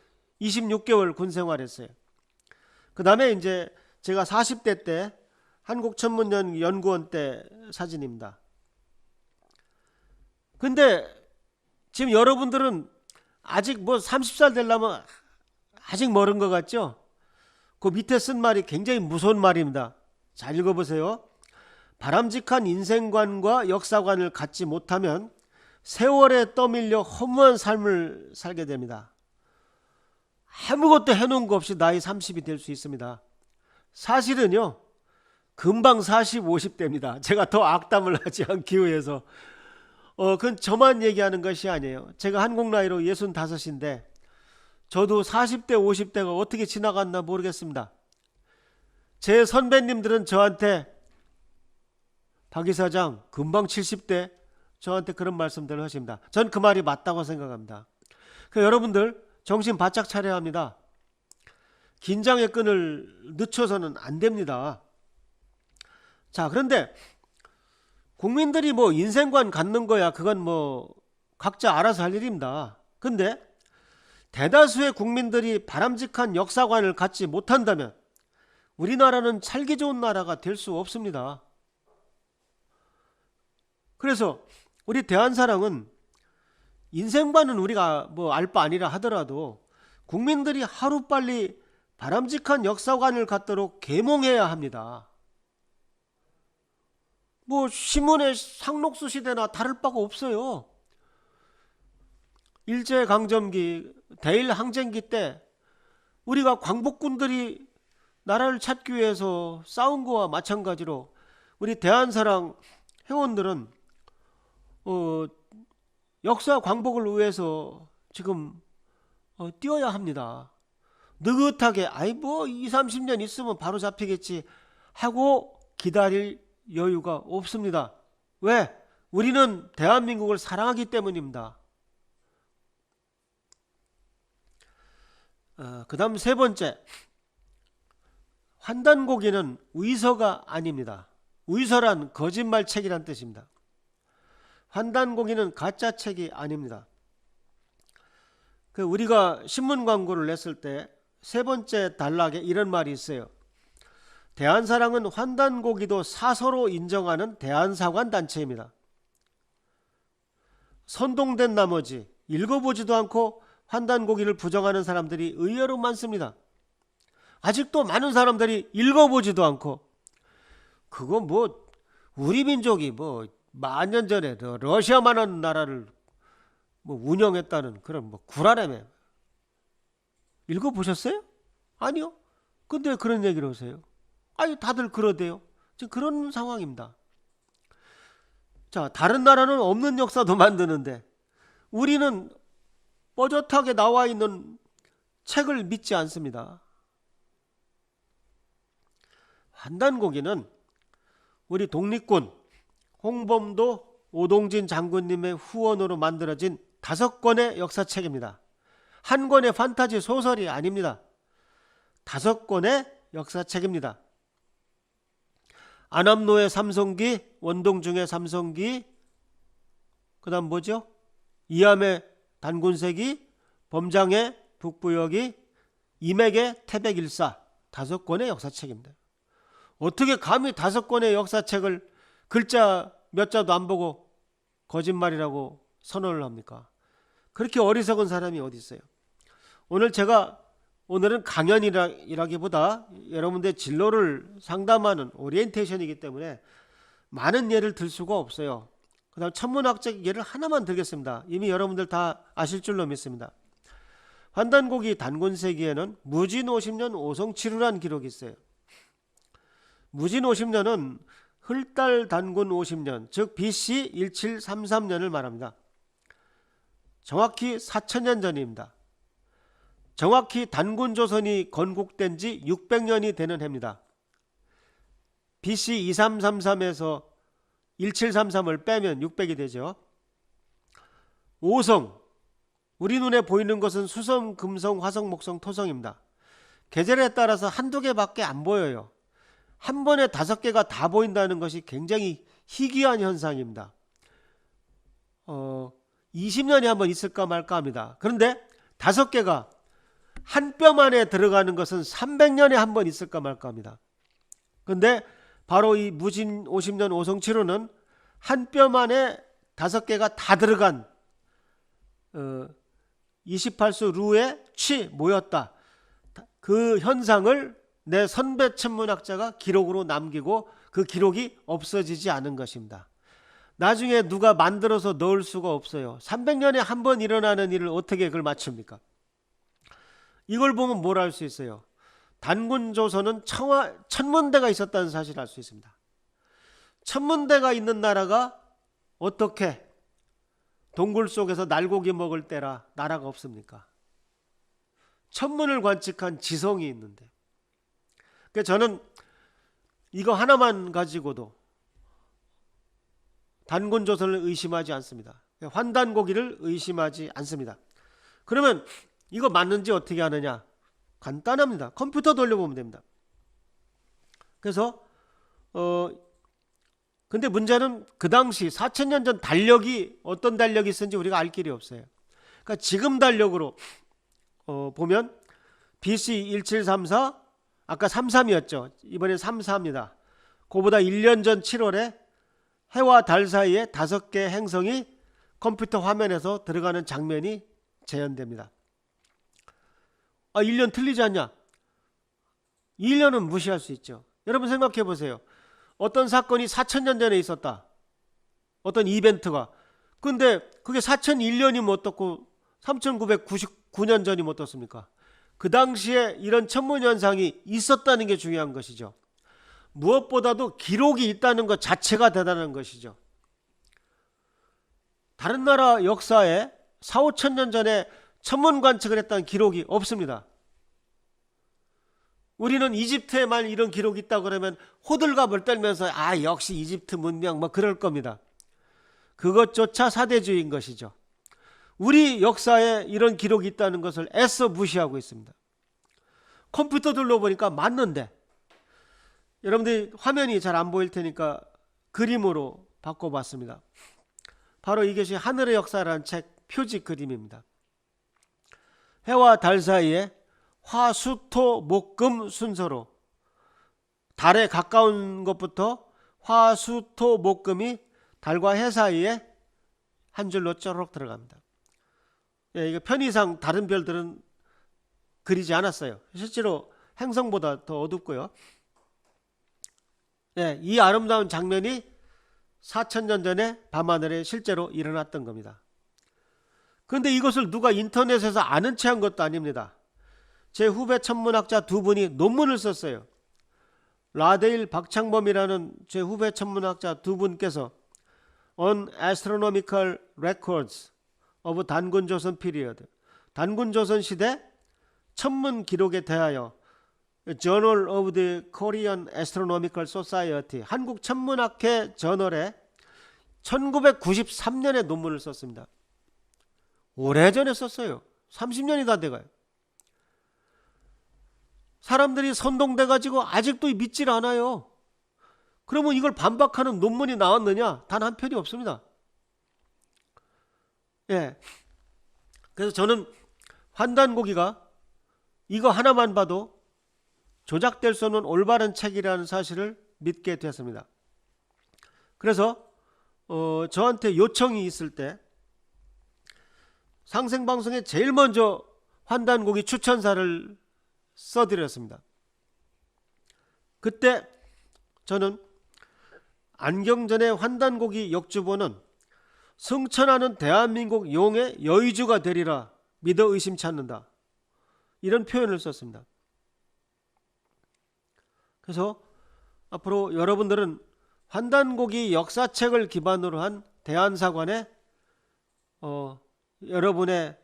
26개월 군 생활했어요. 그 다음에 이제 제가 40대 때 한국천문연구원 때 사진입니다. 근데 지금 여러분들은 아직 뭐 30살 되려면 아직 멀은 것 같죠? 그 밑에 쓴 말이 굉장히 무서운 말입니다. 잘 읽어보세요. 바람직한 인생관과 역사관을 갖지 못하면 세월에 떠밀려 허무한 삶을 살게 됩니다. 아무것도 해놓은 거 없이 나이 30이 될 수 있습니다. 사실은요, 금방 40, 50대입니다. 제가 더 악담을 하지 않기 위해서. 그건 저만 얘기하는 것이 아니에요. 제가 한국 나이로 65인데 저도 40대, 50대가 어떻게 지나갔나 모르겠습니다. 제 선배님들은 저한테 박 이사장 금방 70대 저한테 그런 말씀들을 하십니다. 전 그 말이 맞다고 생각합니다. 여러분들 정신 바짝 차려야 합니다. 긴장의 끈을 늦춰서는 안 됩니다. 자, 그런데 국민들이 뭐 인생관 갖는 거야, 그건 뭐 각자 알아서 할 일입니다. 근데 대다수의 국민들이 바람직한 역사관을 갖지 못한다면 우리나라는 살기 좋은 나라가 될 수 없습니다. 그래서 우리 대한사랑은 인생관은 우리가 뭐 알 바 아니라 하더라도 국민들이 하루빨리 바람직한 역사관을 갖도록 계몽해야 합니다. 뭐 신문의 상록수 시대나 다를 바가 없어요. 일제강점기, 대일항쟁기 때 우리가 광복군들이 나라를 찾기 위해서 싸운 거와 마찬가지로 우리 대한사랑 회원들은 역사 광복을 위해서 지금 뛰어야 합니다. 느긋하게 아이 뭐 20, 30년 있으면 바로 잡히겠지 하고 기다릴 여유가 없습니다. 왜? 우리는 대한민국을 사랑하기 때문입니다. 그 다음 세 번째, 환단고기는 위서가 아닙니다. 위서란 거짓말책이란 뜻입니다. 환단고기는 가짜책이 아닙니다. 우리가 신문 광고를 냈을 때 세 번째 단락에 이런 말이 있어요. 대한사랑은 환단고기도 사서로 인정하는 대한사관 단체입니다. 선동된 나머지 읽어보지도 않고 환단고기를 부정하는 사람들이 의외로 많습니다. 아직도 많은 사람들이 읽어보지도 않고 그거 뭐 우리 민족이 뭐 만년 전에 러시아만한 나라를 뭐 운영했다는 그런 뭐 구라라며. 읽어보셨어요? 아니요. 근데 그런 얘기를 하세요. 아니 다들 그러대요. 지금 그런 상황입니다. 자, 다른 나라는 없는 역사도 만드는데 우리는 뻣뻣하게 나와 있는 책을 믿지 않습니다. 환단고기는 우리 독립군 홍범도 오동진 장군님의 후원으로 만들어진 5권의 역사책입니다. 한 권의 판타지 소설이 아닙니다. 5권의 역사책입니다. 안암로의 삼성기, 원동중의 삼성기, 그 다음 뭐죠? 이암의 단군세기, 범장의 북부여기, 임액의 태백일사, 5권의 역사책입니다. 어떻게 감히 5권의 역사책을 글자 몇 자도 안 보고 거짓말이라고 선언을 합니까? 그렇게 어리석은 사람이 어디 있어요? 오늘은 강연이라기보다 여러분들의 진로를 상담하는 오리엔테이션이기 때문에 많은 예를 들 수가 없어요. 그 다음 천문학적 예를 하나만 들겠습니다. 이미 여러분들 다 아실 줄로 믿습니다. 환단고기 단군세기에는 무진 50년 오성치루란 기록이 있어요. 무진 50년은 흘달 단군 50년, 즉 BC 1733년을 말합니다. 정확히 4000년 전입니다. 정확히 단군 조선이 건국된 지 600년이 되는 해입니다. BC 2333에서 1733을 빼면 600이 되죠. 오성, 우리 눈에 보이는 것은 수성, 금성, 화성, 목성, 토성입니다. 계절에 따라서 한두 개밖에 안 보여요. 한 번에 5개가 다 보인다는 것이 굉장히 희귀한 현상입니다. 20년에 한 번 있을까 말까 합니다. 그런데 5개가 한 뼘 안에 들어가는 것은 300년에 한 번 있을까 말까 합니다. 그런데 바로 이 무진 50년 오성치로는 한 뼘 안에 5개가 다 들어간 28수 루에 취 모였다. 그 현상을 내 선배 천문학자가 기록으로 남기고 그 기록이 없어지지 않은 것입니다. 나중에 누가 만들어서 넣을 수가 없어요. 300년에 한 번 일어나는 일을 어떻게 그걸 맞춥니까? 이걸 보면 뭘 알 수 있어요? 단군조선은 천문대가 있었다는 사실을 알 수 있습니다. 천문대가 있는 나라가 어떻게 동굴 속에서 날고기 먹을 때라 나라가 없습니까? 천문을 관측한 지성이 있는데. 그러니까 저는 이거 하나만 가지고도 단군조선을 의심하지 않습니다. 환단고기를 의심하지 않습니다. 그러면 이거 맞는지 어떻게 하느냐? 간단합니다. 컴퓨터 돌려보면 됩니다. 그래서 근데 문제는 그 당시 4000년 전 달력이 어떤 달력이 있었는지 우리가 알 길이 없어요. 그러니까 지금 달력으로 보면 BC 1734 아까 33이었죠. 이번엔 34입니다. 그보다 1년 전 7월에 해와 달 사이에 5개 행성이 컴퓨터 화면에서 들어가는 장면이 재현됩니다. 1년 틀리지 않냐? 1년은 무시할 수 있죠. 여러분 생각해 보세요. 어떤 사건이 4000년 전에 있었다. 어떤 이벤트가. 근데 그게 4001년이면 어떻고 3999년 전이면 어떻습니까? 그 당시에 이런 천문현상이 있었다는 게 중요한 것이죠. 무엇보다도 기록이 있다는 것 자체가 대단한 것이죠. 다른 나라 역사에 4, 5천년 전에 천문 관측을 했다는 기록이 없습니다. 우리는 이집트에만 이런 기록이 있다고 그러면 호들갑을 떨면서 역시 이집트 문명 뭐 그럴 겁니다. 그것조차 사대주의인 것이죠. 우리 역사에 이런 기록이 있다는 것을 애써 무시하고 있습니다. 컴퓨터 둘러보니까 맞는데 여러분들이 화면이 잘 안 보일 테니까 그림으로 바꿔봤습니다. 바로 이것이 하늘의 역사라는 책 표지 그림입니다. 해와 달 사이에 화, 수, 토, 목, 금 순서로 달에 가까운 것부터 화, 수, 토, 목, 금이 달과 해 사이에 한 줄로 쪼르륵 들어갑니다. 이게 편의상 다른 별들은 그리지 않았어요. 실제로 행성보다 더 어둡고요. 이 아름다운 장면이 4000년 전에 밤하늘에 실제로 일어났던 겁니다. 그런데 이것을 누가 인터넷에서 아는 체 한 것도 아닙니다. 제 후배 천문학자 2분이 논문을 썼어요. 라데일 박창범이라는 제 후배 천문학자 2분께서 On Astronomical Records of 단군조선 Period, 단군조선 시대 천문 기록에 대하여 Journal of the Korean Astronomical Society, 한국 천문학회 저널에 1993년에 논문을 썼습니다. 오래전에 썼어요. 30년이 다 돼가요. 사람들이 선동돼가지고 아직도 믿질 않아요. 그러면 이걸 반박하는 논문이 나왔느냐? 단 한 편이 없습니다. 그래서 저는 환단고기가 이거 하나만 봐도 조작될 수 없는 올바른 책이라는 사실을 믿게 되었습니다. 그래서 저한테 요청이 있을 때 상생방송에 제일 먼저 환단고기 추천사를 써드렸습니다. 그때 저는 안경전의 환단고기 역주보는 승천하는 대한민국 용의 여의주가 되리라 믿어 의심치 않는다. 이런 표현을 썼습니다. 그래서 앞으로 여러분들은 환단고기 역사책을 기반으로 한 대한사관에 여러분의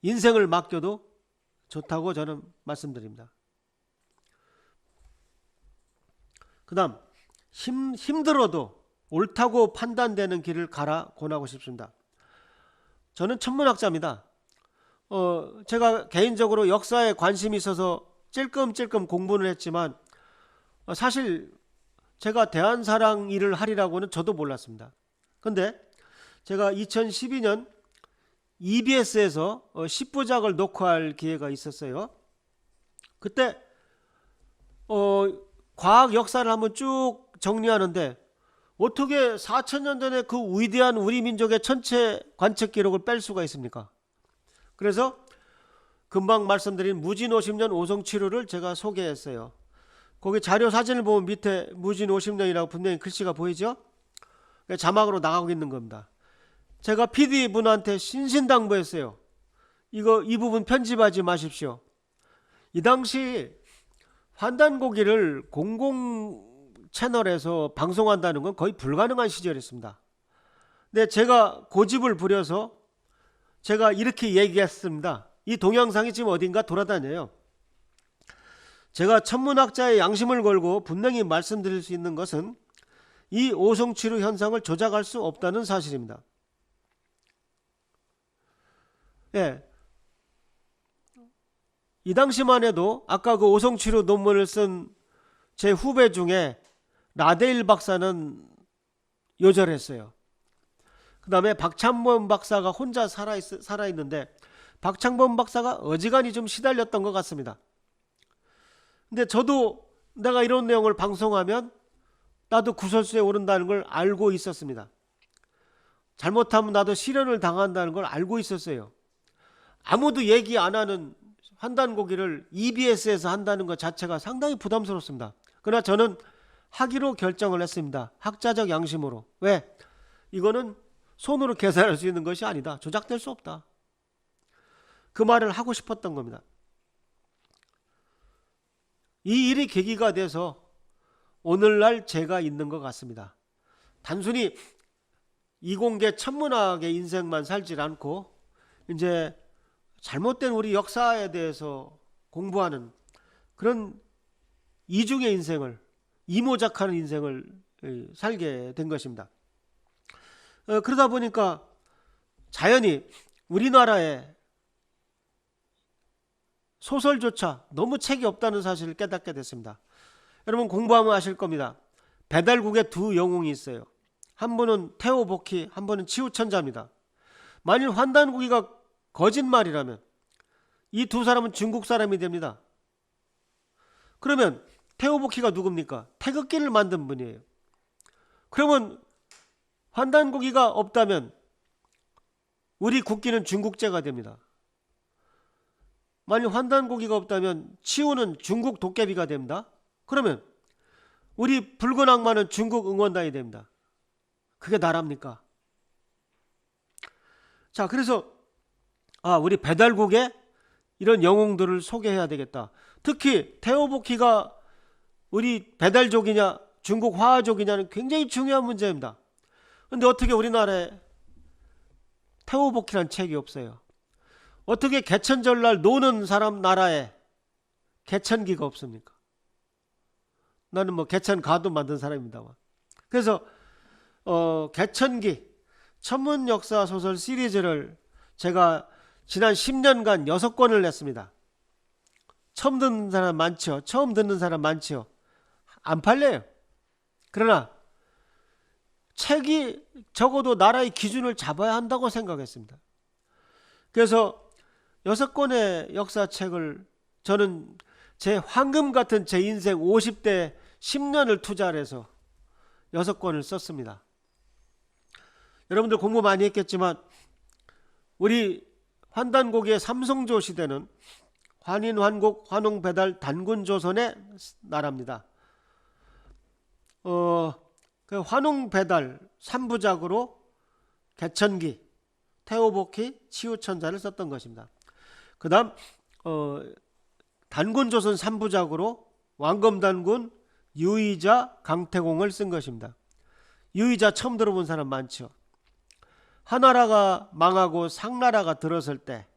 인생을 맡겨도 좋다고 저는 말씀드립니다. 그 다음 힘들어도 옳다고 판단되는 길을 가라 권하고 싶습니다. 저는 천문학자입니다. 제가 개인적으로 역사에 관심이 있어서 찔끔찔끔 공부는 했지만 사실 제가 대한사랑 일을 하리라고는 저도 몰랐습니다. 근데 제가 2012년 EBS에서 10부작을 녹화할 기회가 있었어요. 그때 과학 역사를 한번 쭉 정리하는데 어떻게 4천년 전에 그 위대한 우리 민족의 천체 관측 기록을 뺄 수가 있습니까? 그래서 금방 말씀드린 무진 50년 오성치료를 제가 소개했어요. 거기 자료 사진을 보면 밑에 무진 50년이라고 분명히 글씨가 보이죠? 자막으로 나가고 있는 겁니다. 제가 PD분한테 신신당부했어요. 이 부분 편집하지 마십시오. 이 당시 환단고기를 공공 채널에서 방송한다는 건 거의 불가능한 시절이었습니다. 근데 제가 고집을 부려서 제가 이렇게 얘기했습니다. 이 동영상이 지금 어딘가 돌아다녀요. 제가 천문학자의 양심을 걸고 분명히 말씀드릴 수 있는 것은 이 오성치료 현상을 조작할 수 없다는 사실입니다. 예. 이 당시만 해도 아까 그 오성치료 논문을 쓴 제 후배 중에 라데일 박사는 요절했어요. 그 다음에 박창범 박사가 혼자 살아있는데 박창범 박사가 어지간히 좀 시달렸던 것 같습니다. 근데 저도 내가 이런 내용을 방송하면 나도 구설수에 오른다는 걸 알고 있었습니다. 잘못하면 나도 실현을 당한다는 걸 알고 있었어요. 아무도 얘기 안 하는 환단고기를 EBS에서 한다는 것 자체가 상당히 부담스럽습니다. 그러나 저는 하기로 결정을 했습니다. 학자적 양심으로. 왜? 이거는 손으로 계산할 수 있는 것이 아니다. 조작될 수 없다. 그 말을 하고 싶었던 겁니다. 이 일이 계기가 돼서 오늘날 제가 있는 것 같습니다. 단순히 이공계 천문학의 인생만 살지 않고 이제 잘못된 우리 역사에 대해서 공부하는 그런 이중의 인생을, 이모작하는 인생을 살게 된 것입니다. 그러다 보니까 자연히 우리나라에 소설조차 너무 책이 없다는 사실을 깨닫게 됐습니다. 여러분 공부하면 아실 겁니다. 배달국에 두 영웅이 있어요. 한 분은 태오복희, 한 분은 치우천자입니다. 만일 환단고기가 거짓말이라면 이 두 사람은 중국 사람이 됩니다. 그러면 태오복희가 누굽니까? 태극기를 만든 분이에요. 그러면 환단고기가 없다면 우리 국기는 중국제가 됩니다. 만일 환단고기가 없다면 치우는 중국 도깨비가 됩니다. 그러면 우리 붉은 악마는 중국 응원단이 됩니다. 그게 나랍니까? 자, 그래서 우리 배달국에 이런 영웅들을 소개해야 되겠다. 특히 태오복희가 우리 배달족이냐 중국 화하족이냐는 굉장히 중요한 문제입니다. 근데 어떻게 우리나라에 태오복희란 책이 없어요? 어떻게 개천절날 노는 사람 나라에 개천기가 없습니까? 나는 뭐 개천가도 만든 사람입니다만. 그래서 개천기 천문역사 소설 시리즈를 제가 지난 10년간 6권을 냈습니다. 처음 듣는 사람 많죠? 처음 듣는 사람 많죠? 안 팔려요. 그러나 책이 적어도 나라의 기준을 잡아야 한다고 생각했습니다. 그래서 6권의 역사책을 저는 제 황금 같은 제 인생 50대 10년을 투자를 해서 6권을 썼습니다. 여러분들 공부 많이 했겠지만 우리 환단고기의 삼성조 시대는 환인, 환곡, 환웅, 배달, 단군 조선의 나라입니다. 그 환웅, 배달 3부작으로 개천기, 태오복희, 치우천자를 썼던 것입니다. 그 다음 단군 조선 3부작으로 왕검단군, 유의자, 강태공을 쓴 것입니다. 유의자 처음 들어본 사람 많죠. 하나라가 망하고 상나라가 들어설 때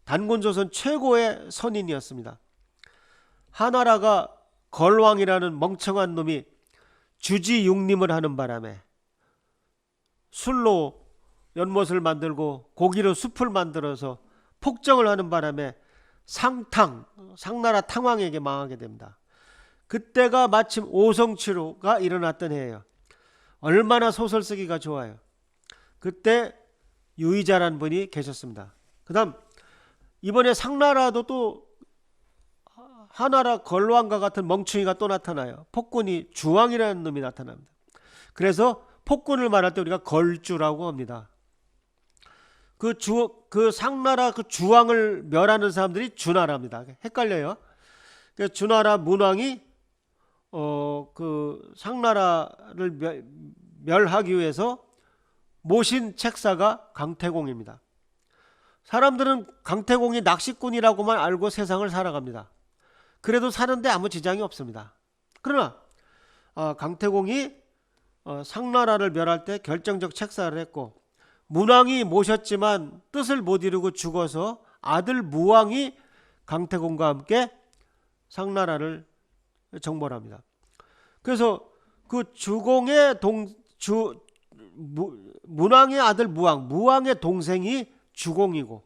단군조선 최고의 선인이었습니다. 하나라가 걸왕이라는 멍청한 놈이 주지육림을 하는 바람에 술로 연못을 만들고 고기로 숲을 만들어서 폭정을 하는 바람에 상나라 탕왕에게 망하게 됩니다. 그때가 마침 오성치루가 일어났던 해예요. 얼마나 소설 쓰기가 좋아요. 그때 유의자라는 분이 계셨습니다. 그 다음 이번에 상나라도 또 하나라 걸왕과 같은 멍충이가 또 나타나요. 폭군이 주왕이라는 놈이 나타납니다. 그래서 폭군을 말할 때 우리가 걸주라고 합니다. 그 상나라 그 주왕을 멸하는 사람들이 주나라입니다. 헷갈려요. 주나라 문왕이 그 상나라를 멸하기 위해서 모신 책사가 강태공입니다. 사람들은 강태공이 낚시꾼이라고만 알고 세상을 살아갑니다. 그래도 사는데 아무 지장이 없습니다. 그러나 강태공이 상나라를 멸할 때 결정적 책사를 했고, 문왕이 모셨지만 뜻을 못 이루고 죽어서 아들 무왕이 강태공과 함께 상나라를 정벌합니다. 그래서 그 문왕의 아들 무왕의 동생이 주공이고,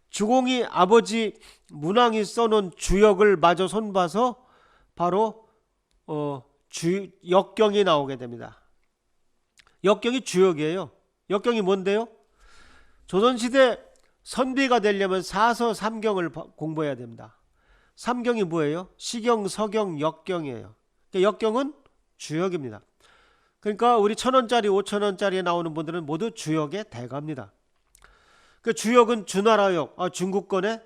주공이 아버지 문왕이 써놓은 주역을 마저 손봐서 바로 역경이 나오게 됩니다. 역경이 주역이에요. 역경이 뭔데요? 조선시대 선비가 되려면 사서 삼경을 공부해야 됩니다. 삼경이 뭐예요? 시경, 서경, 역경이에요. 역경은 주역입니다. 그러니까 우리 1,000원짜리, 5,000원짜리에 나오는 분들은 모두 주역의 대가입니다. 그 주역은 주나라역, 중국권에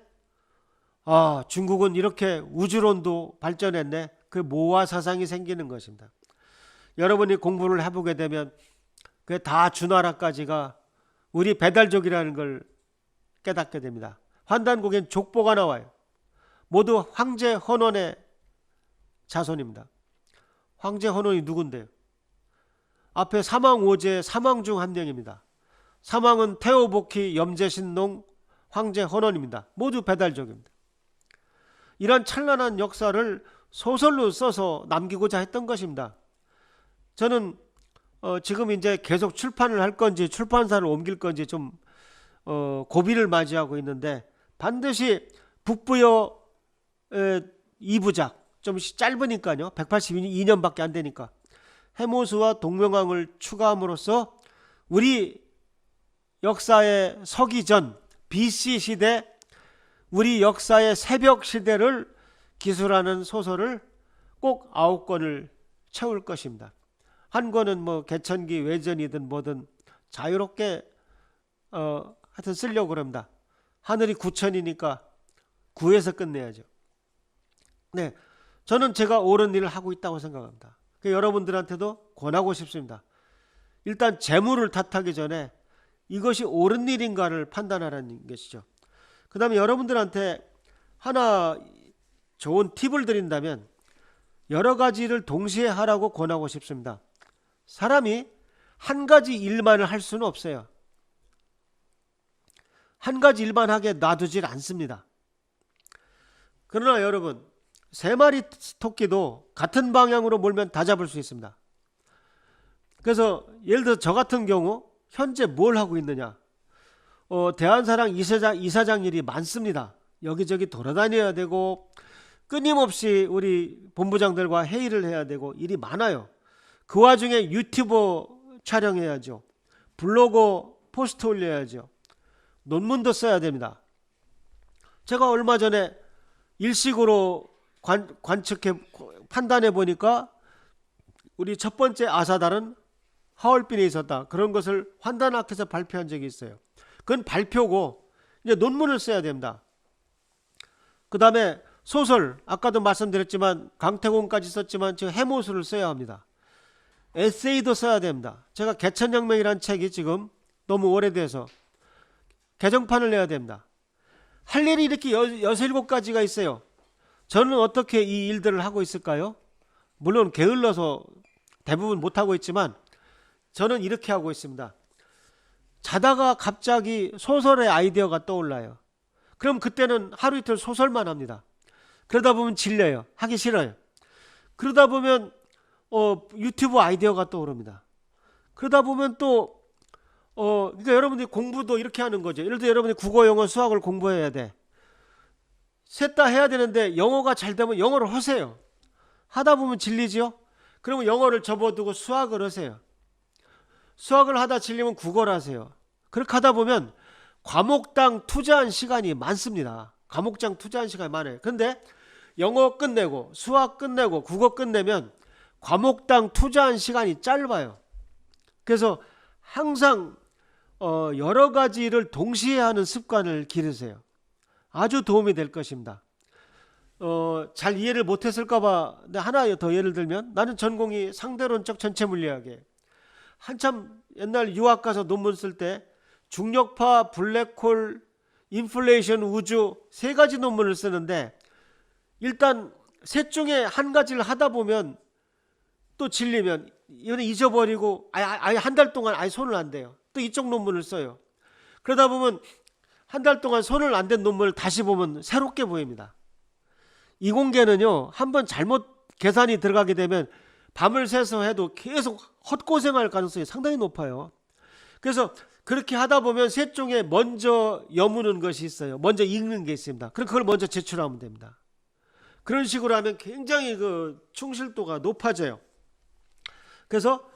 중국은 이렇게 우주론도 발전했네. 그 모화 사상이 생기는 것입니다. 여러분이 공부를 해보게 되면 그게 다 주나라까지가 우리 배달족이라는 걸 깨닫게 됩니다. 환단곡엔 족보가 나와요. 모두 황제 헌원의 자손입니다. 황제 헌원이 누군데요? 앞에 사망오제 사망 중 한 명입니다. 사망은 태오복희, 염제신농, 황제 헌원입니다. 모두 배달족입니다. 이런 찬란한 역사를 소설로 써서 남기고자 했던 것입니다. 저는 지금 이제 계속 출판을 할 건지 출판사를 옮길 건지 좀 고비를 맞이하고 있는데, 반드시 북부여 2부작, 좀 짧으니까요. 182년밖에 안 되니까 해모수와 동명왕을 추가함으로써 우리 역사의 서기 전 BC 시대, 우리 역사의 새벽 시대를 기술하는 소설을 꼭 9권을 채울 것입니다. 한 권은 뭐 개천기 외전이든 뭐든 자유롭게 하여튼 쓰려고 그럽니다. 하늘이 9천이니까 9에서 끝내야죠. 네, 저는 제가 옳은 일을 하고 있다고 생각합니다. 여러분들한테도 권하고 싶습니다. 일단 재물을 탓하기 전에 이것이 옳은 일인가를 판단하라는 것이죠. 그 다음에 여러분들한테 하나 좋은 팁을 드린다면 여러 가지를 동시에 하라고 권하고 싶습니다. 사람이 한 가지 일만을 할 수는 없어요. 한 가지 일만 하게 놔두질 않습니다. 그러나 여러분, 3마리 토끼도 같은 방향으로 몰면 다 잡을 수 있습니다. 그래서 예를 들어 저 같은 경우 현재 뭘 하고 있느냐, 대한사랑 이사장 일이 많습니다. 여기저기 돌아다녀야 되고 끊임없이 우리 본부장들과 회의를 해야 되고 일이 많아요. 그 와중에 유튜버 촬영해야죠. 블로그 포스트 올려야죠. 논문도 써야 됩니다. 제가 얼마 전에 일식으로 관측해 판단해 보니까 우리 첫 번째 아사달은 하얼빈에 있었다. 그런 것을 환단학회에서 발표한 적이 있어요. 그건 발표고 이제 논문을 써야 됩니다. 그 다음에 소설, 아까도 말씀드렸지만 강태공까지 썼지만 지금 해모수를 써야 합니다. 에세이도 써야 됩니다. 제가 개천혁명이라는 책이 지금 너무 오래돼서 개정판을 내야 됩니다. 할 일이 이렇게 6-7가지가 있어요. 저는 어떻게 이 일들을 하고 있을까요? 물론 게을러서 대부분 못하고 있지만 저는 이렇게 하고 있습니다. 자다가 갑자기 소설의 아이디어가 떠올라요. 그럼 그때는 하루 이틀 소설만 합니다. 그러다 보면 질려요. 하기 싫어요. 그러다 보면 유튜브 아이디어가 떠오릅니다. 그러다 보면 또 그러니까 여러분들이 공부도 이렇게 하는 거죠. 예를 들어 여러분이 국어, 영어, 수학을 공부해야 돼. 셋 다 해야 되는데 영어가 잘 되면 영어를 하세요. 하다 보면 질리지요? 그러면 영어를 접어두고 수학을 하세요. 수학을 하다 질리면 국어를 하세요. 그렇게 하다 보면 과목당 투자한 시간이 많습니다. 과목당 투자한 시간이 많아요. 근데 영어 끝내고 수학 끝내고 국어 끝내면 과목당 투자한 시간이 짧아요. 그래서 항상 여러 가지를 동시에 하는 습관을 기르세요. 아주 도움이 될 것입니다. 잘 이해를 못했을까봐 하나 더 예를 들면, 나는 전공이 상대론적 전체물리학이에요. 한참 옛날 유학 가서 논문 쓸 때 중력파, 블랙홀, 인플레이션, 우주 세 가지 논문을 쓰는데, 일단 셋 중에 한 가지를 하다 보면 또 질리면 이거는 잊어버리고 아예 한 달 동안 아예 손을 안 대요. 또 이쪽 논문을 써요. 그러다 보면 한 달 동안 손을 안 댄 논문을 다시 보면 새롭게 보입니다. 이공계는요, 한번 잘못 계산이 들어가게 되면 밤을 새서 해도 계속 헛고생할 가능성이 상당히 높아요. 그래서 그렇게 하다 보면 셋 중에 먼저 여무는 것이 있어요. 먼저 읽는 게 있습니다. 그럼 그걸 먼저 제출하면 됩니다. 그런 식으로 하면 굉장히 그 충실도가 높아져요. 그래서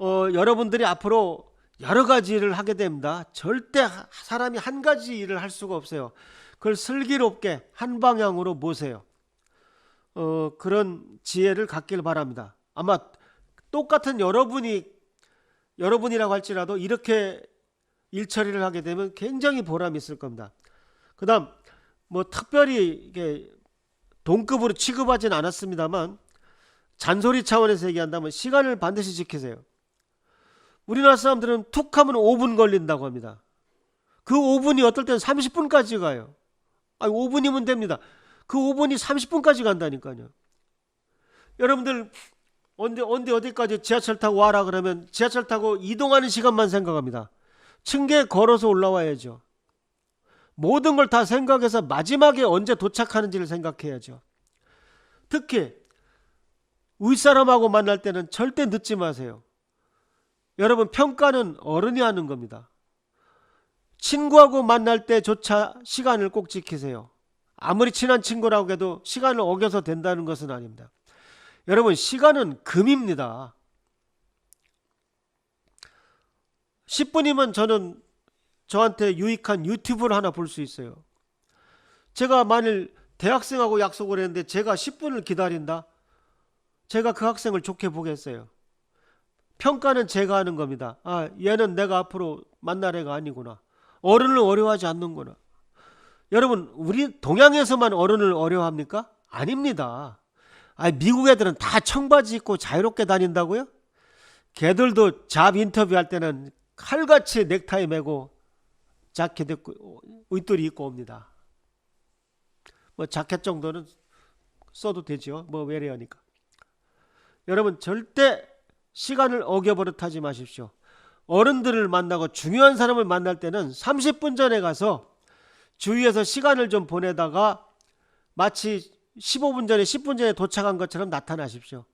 여러분들이 앞으로 여러 가지 일을 하게 됩니다. 절대 사람이 한 가지 일을 할 수가 없어요. 그걸 슬기롭게 한 방향으로 모세요. 그런 지혜를 갖길 바랍니다. 아마 똑같은 여러분이라고 할지라도 이렇게 일 처리를 하게 되면 굉장히 보람이 있을 겁니다. 그 다음 뭐 특별히 이게 동급으로 취급하진 않았습니다만, 잔소리 차원에서 얘기한다면 시간을 반드시 지키세요. 우리나라 사람들은 툭 하면 5분 걸린다고 합니다. 그 5분이 어떨 때는 30분까지 가요. 5분이면 됩니다. 그 5분이 30분까지 간다니까요. 여러분들 어디까지 지하철 타고 와라 그러면 지하철 타고 이동하는 시간만 생각합니다. 층계 걸어서 올라와야죠. 모든 걸 다 생각해서 마지막에 언제 도착하는지를 생각해야죠. 특히 윗사람하고 만날 때는 절대 늦지 마세요. 여러분, 평가는 어른이 하는 겁니다. 친구하고 만날 때조차 시간을 꼭 지키세요. 아무리 친한 친구라고 해도 시간을 어겨서 된다는 것은 아닙니다. 여러분, 시간은 금입니다. 10분이면 저한테 유익한 유튜브를 하나 볼 수 있어요. 제가 만일 대학생하고 약속을 했는데 제가 10분을 기다린다? 제가 그 학생을 좋게 보겠어요. 평가는 제가 하는 겁니다. 얘는 내가 앞으로 만날 애가 아니구나. 어른을 어려워하지 않는구나. 여러분, 우리 동양에서만 어른을 어려워합니까? 아닙니다. 미국 애들은 다 청바지 입고 자유롭게 다닌다고요? 걔들도 잡 인터뷰할 때는 칼같이 넥타이 매고 자켓 입고 윗돌이 입고 옵니다. 뭐 자켓 정도는 써도 되죠. 뭐 외래어니까. 여러분, 절대 시간을 어겨버릇하지 마십시오. 어른들을 만나고 중요한 사람을 만날 때는 30분 전에 가서 주위에서 시간을 좀 보내다가 마치 15분 전에 10분 전에 도착한 것처럼 나타나십시오.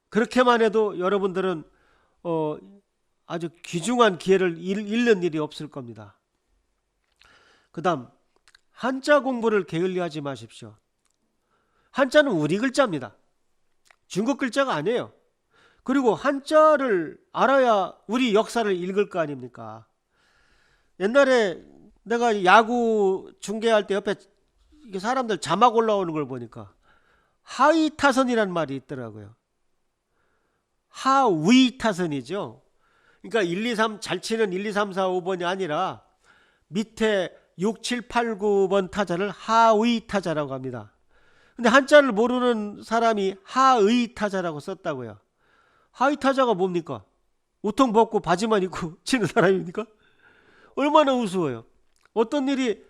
그렇게만 해도 여러분들은 아주 귀중한 기회를 잃는 일이 없을 겁니다. 그 다음, 한자 공부를 게을리하지 마십시오. 한자는 우리 글자입니다. 중국 글자가 아니에요. 그리고 한자를 알아야 우리 역사를 읽을 거 아닙니까? 옛날에 내가 야구 중계할 때 옆에 사람들 자막 올라오는 걸 보니까 하위타선이란 말이 있더라고요. 하위타선이죠. 그러니까 1, 2, 3 잘 치는 1, 2, 3, 4, 5번이 아니라 밑에 6, 7, 8, 9번 타자를 하위타자라고 합니다. 근데 한자를 모르는 사람이 하의타자라고 썼다고요. 하위타자가 뭡니까? 우통 벗고 바지만 입고 치는 사람입니까? 얼마나 우스워요. 어떤 일이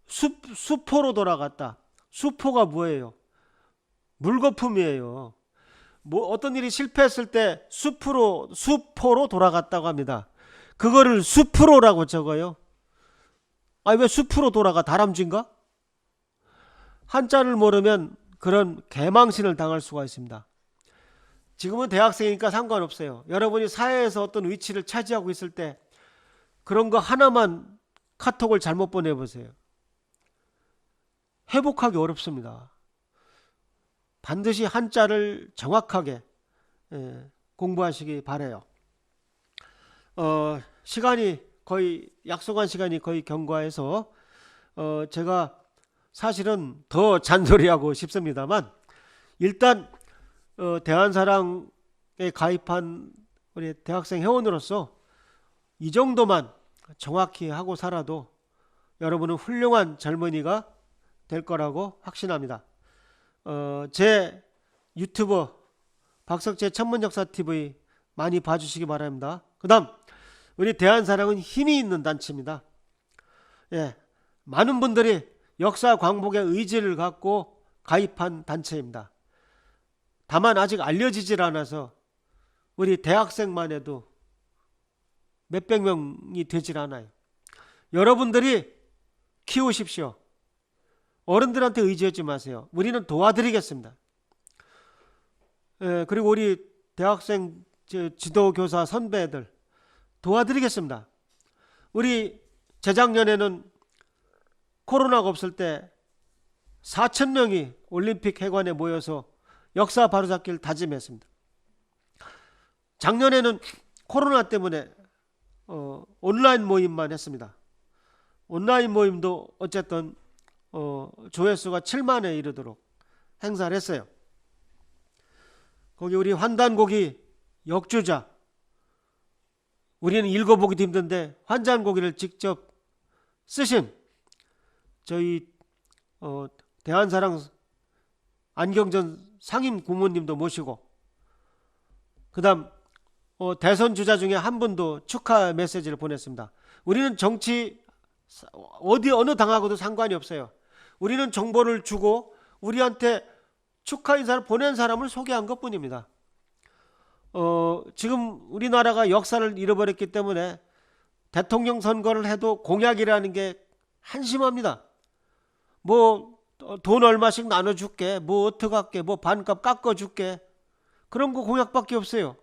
수포로 돌아갔다. 수포가 뭐예요? 물거품이에요. 어떤 일이 실패했을 때 수포로 돌아갔다고 합니다. 그거를 수프로라고 적어요. 왜 수프로 돌아가? 다람쥐인가? 한자를 모르면 그런 개망신을 당할 수가 있습니다. 지금은 대학생이니까 상관없어요. 여러분이 사회에서 어떤 위치를 차지하고 있을 때 그런 거 하나만 카톡을 잘못 보내보세요. 회복하기 어렵습니다. 반드시 한자를 정확하게 공부하시기 바라요. 시간이 거의 약속한 시간이 거의 경과해서 제가 사실은 더 잔소리하고 싶습니다만 일단 대한사랑에 가입한 우리 대학생 회원으로서 이 정도만 정확히 하고 살아도 여러분은 훌륭한 젊은이가 될 거라고 확신합니다. 제 유튜버 박석재 천문역사TV 많이 봐주시기 바랍니다. 그 다음 우리 대한사랑은 힘이 있는 단체입니다. 예, 많은 분들이 역사 광복의 의지를 갖고 가입한 단체입니다. 다만 아직 알려지질 않아서 우리 대학생만 해도 몇백 명이 되질 않아요. 여러분들이 키우십시오. 어른들한테 의지하지 마세요. 우리는 도와드리겠습니다. 그리고 우리 대학생 지도교사 선배들 도와드리겠습니다. 우리 재작년에는 코로나가 없을 때 4,000명이 올림픽 회관에 모여서 역사 바로잡기를 다짐했습니다. 작년에는 코로나 때문에 온라인 모임만 했습니다. 온라인 모임도 어쨌든 조회수가 7만에 이르도록 행사를 했어요. 거기 우리 환단고기 역주자, 우리는 읽어보기도 힘든데 환단고기를 직접 쓰신 저희 대한사랑 안경전 상임 고모님도 모시고, 그 다음 대선 주자 중에 한 분도 축하 메시지를 보냈습니다. 우리는 정치 어느 당하고도 상관이 없어요. 우리는 정보를 주고 우리한테 축하 인사를 보낸 사람을 소개한 것뿐입니다. 지금 우리나라가 역사를 잃어버렸기 때문에 대통령 선거를 해도 공약이라는 게 한심합니다. 뭐 돈 얼마씩 나눠줄게, 뭐 어떡할게, 뭐 반값 깎아줄게, 그런 거 공약밖에 없어요.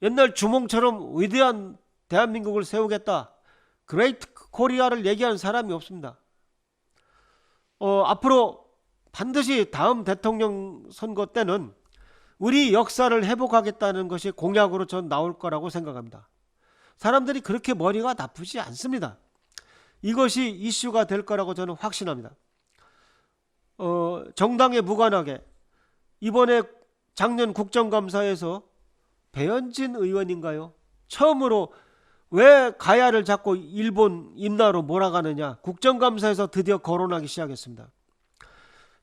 옛날 주몽처럼 위대한 대한민국을 세우겠다, 그레이트 코리아를 얘기하는 사람이 없습니다. 앞으로 반드시 다음 대통령 선거 때는 우리 역사를 회복하겠다는 것이 공약으로 전 나올 거라고 생각합니다. 사람들이 그렇게 머리가 나쁘지 않습니다. 이것이 이슈가 될 거라고 저는 확신합니다. 정당에 무관하게 이번에 작년 국정감사에서 배현진 의원인가요? 처음으로 왜 가야를 자꾸 일본 임나로 몰아가느냐, 국정감사에서 드디어 거론하기 시작했습니다.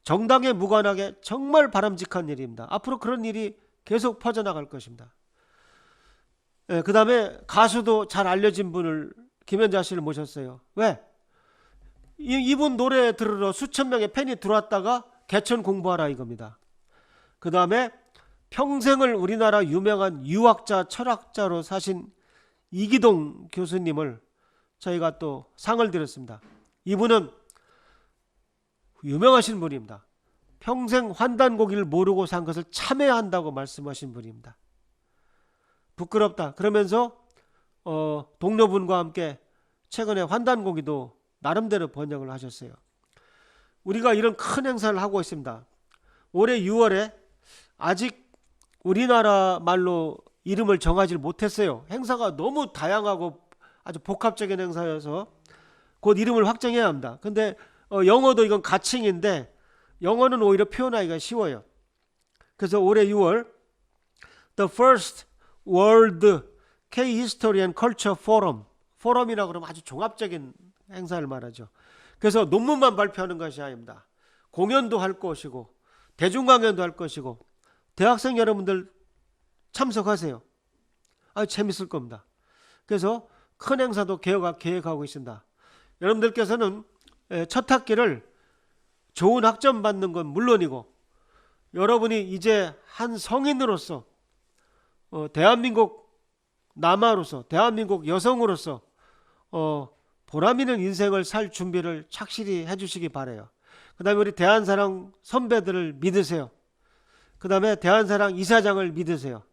정당에 무관하게 정말 바람직한 일입니다. 앞으로 그런 일이 계속 퍼져나갈 것입니다. 그 다음에 가수도 잘 알려진 분을, 김연자 씨를 모셨어요. 왜? 이분 노래 들으러 수천 명의 팬이 들어왔다가 개천 공부하라 이겁니다. 그 다음에 평생을 우리나라 유명한 유학자, 철학자로 사신 이기동 교수님을 저희가 또 상을 드렸습니다. 이분은 유명하신 분입니다. 평생 환단고기를 모르고 산 것을 참아야 한다고 말씀하신 분입니다. 부끄럽다 그러면서 동료분과 함께 최근에 환단고기도 나름대로 번역을 하셨어요. 우리가 이런 큰 행사를 하고 있습니다. 올해 6월에 아직 우리나라 말로 이름을 정하지 못했어요. 행사가 너무 다양하고 아주 복합적인 행사여서 곧 이름을 확정해야 합니다. 근데 영어도 이건 가칭인데 영어는 오히려 표현하기가 쉬워요. 그래서 올해 6월 The First World K-History and Culture Forum, 포럼이라고 그러면 아주 종합적인 행사를 말하죠. 그래서 논문만 발표하는 것이 아닙니다. 공연도 할 것이고 대중강연도 할 것이고, 대학생 여러분들 참석하세요. 재밌을 겁니다. 그래서 큰 행사도 계획하고 있습니다. 여러분들께서는 첫 학기를 좋은 학점 받는 건 물론이고, 여러분이 이제 한 성인으로서 대한민국 남아로서, 대한민국 여성으로서 보람있는 인생을 살 준비를 착실히 해주시기 바라요. 그 다음에 우리 대한사랑 선배들을 믿으세요. 그 다음에 대한사랑 이사장을 믿으세요.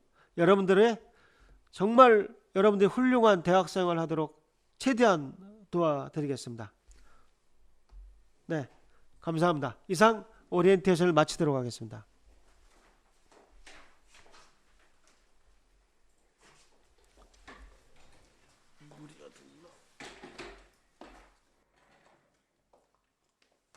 정말 여러분들이 훌륭한 대학생활 하도록 최대한 도와드리겠습니다. 네, 감사합니다. 이상 오리엔테이션을 마치도록 하겠습니다.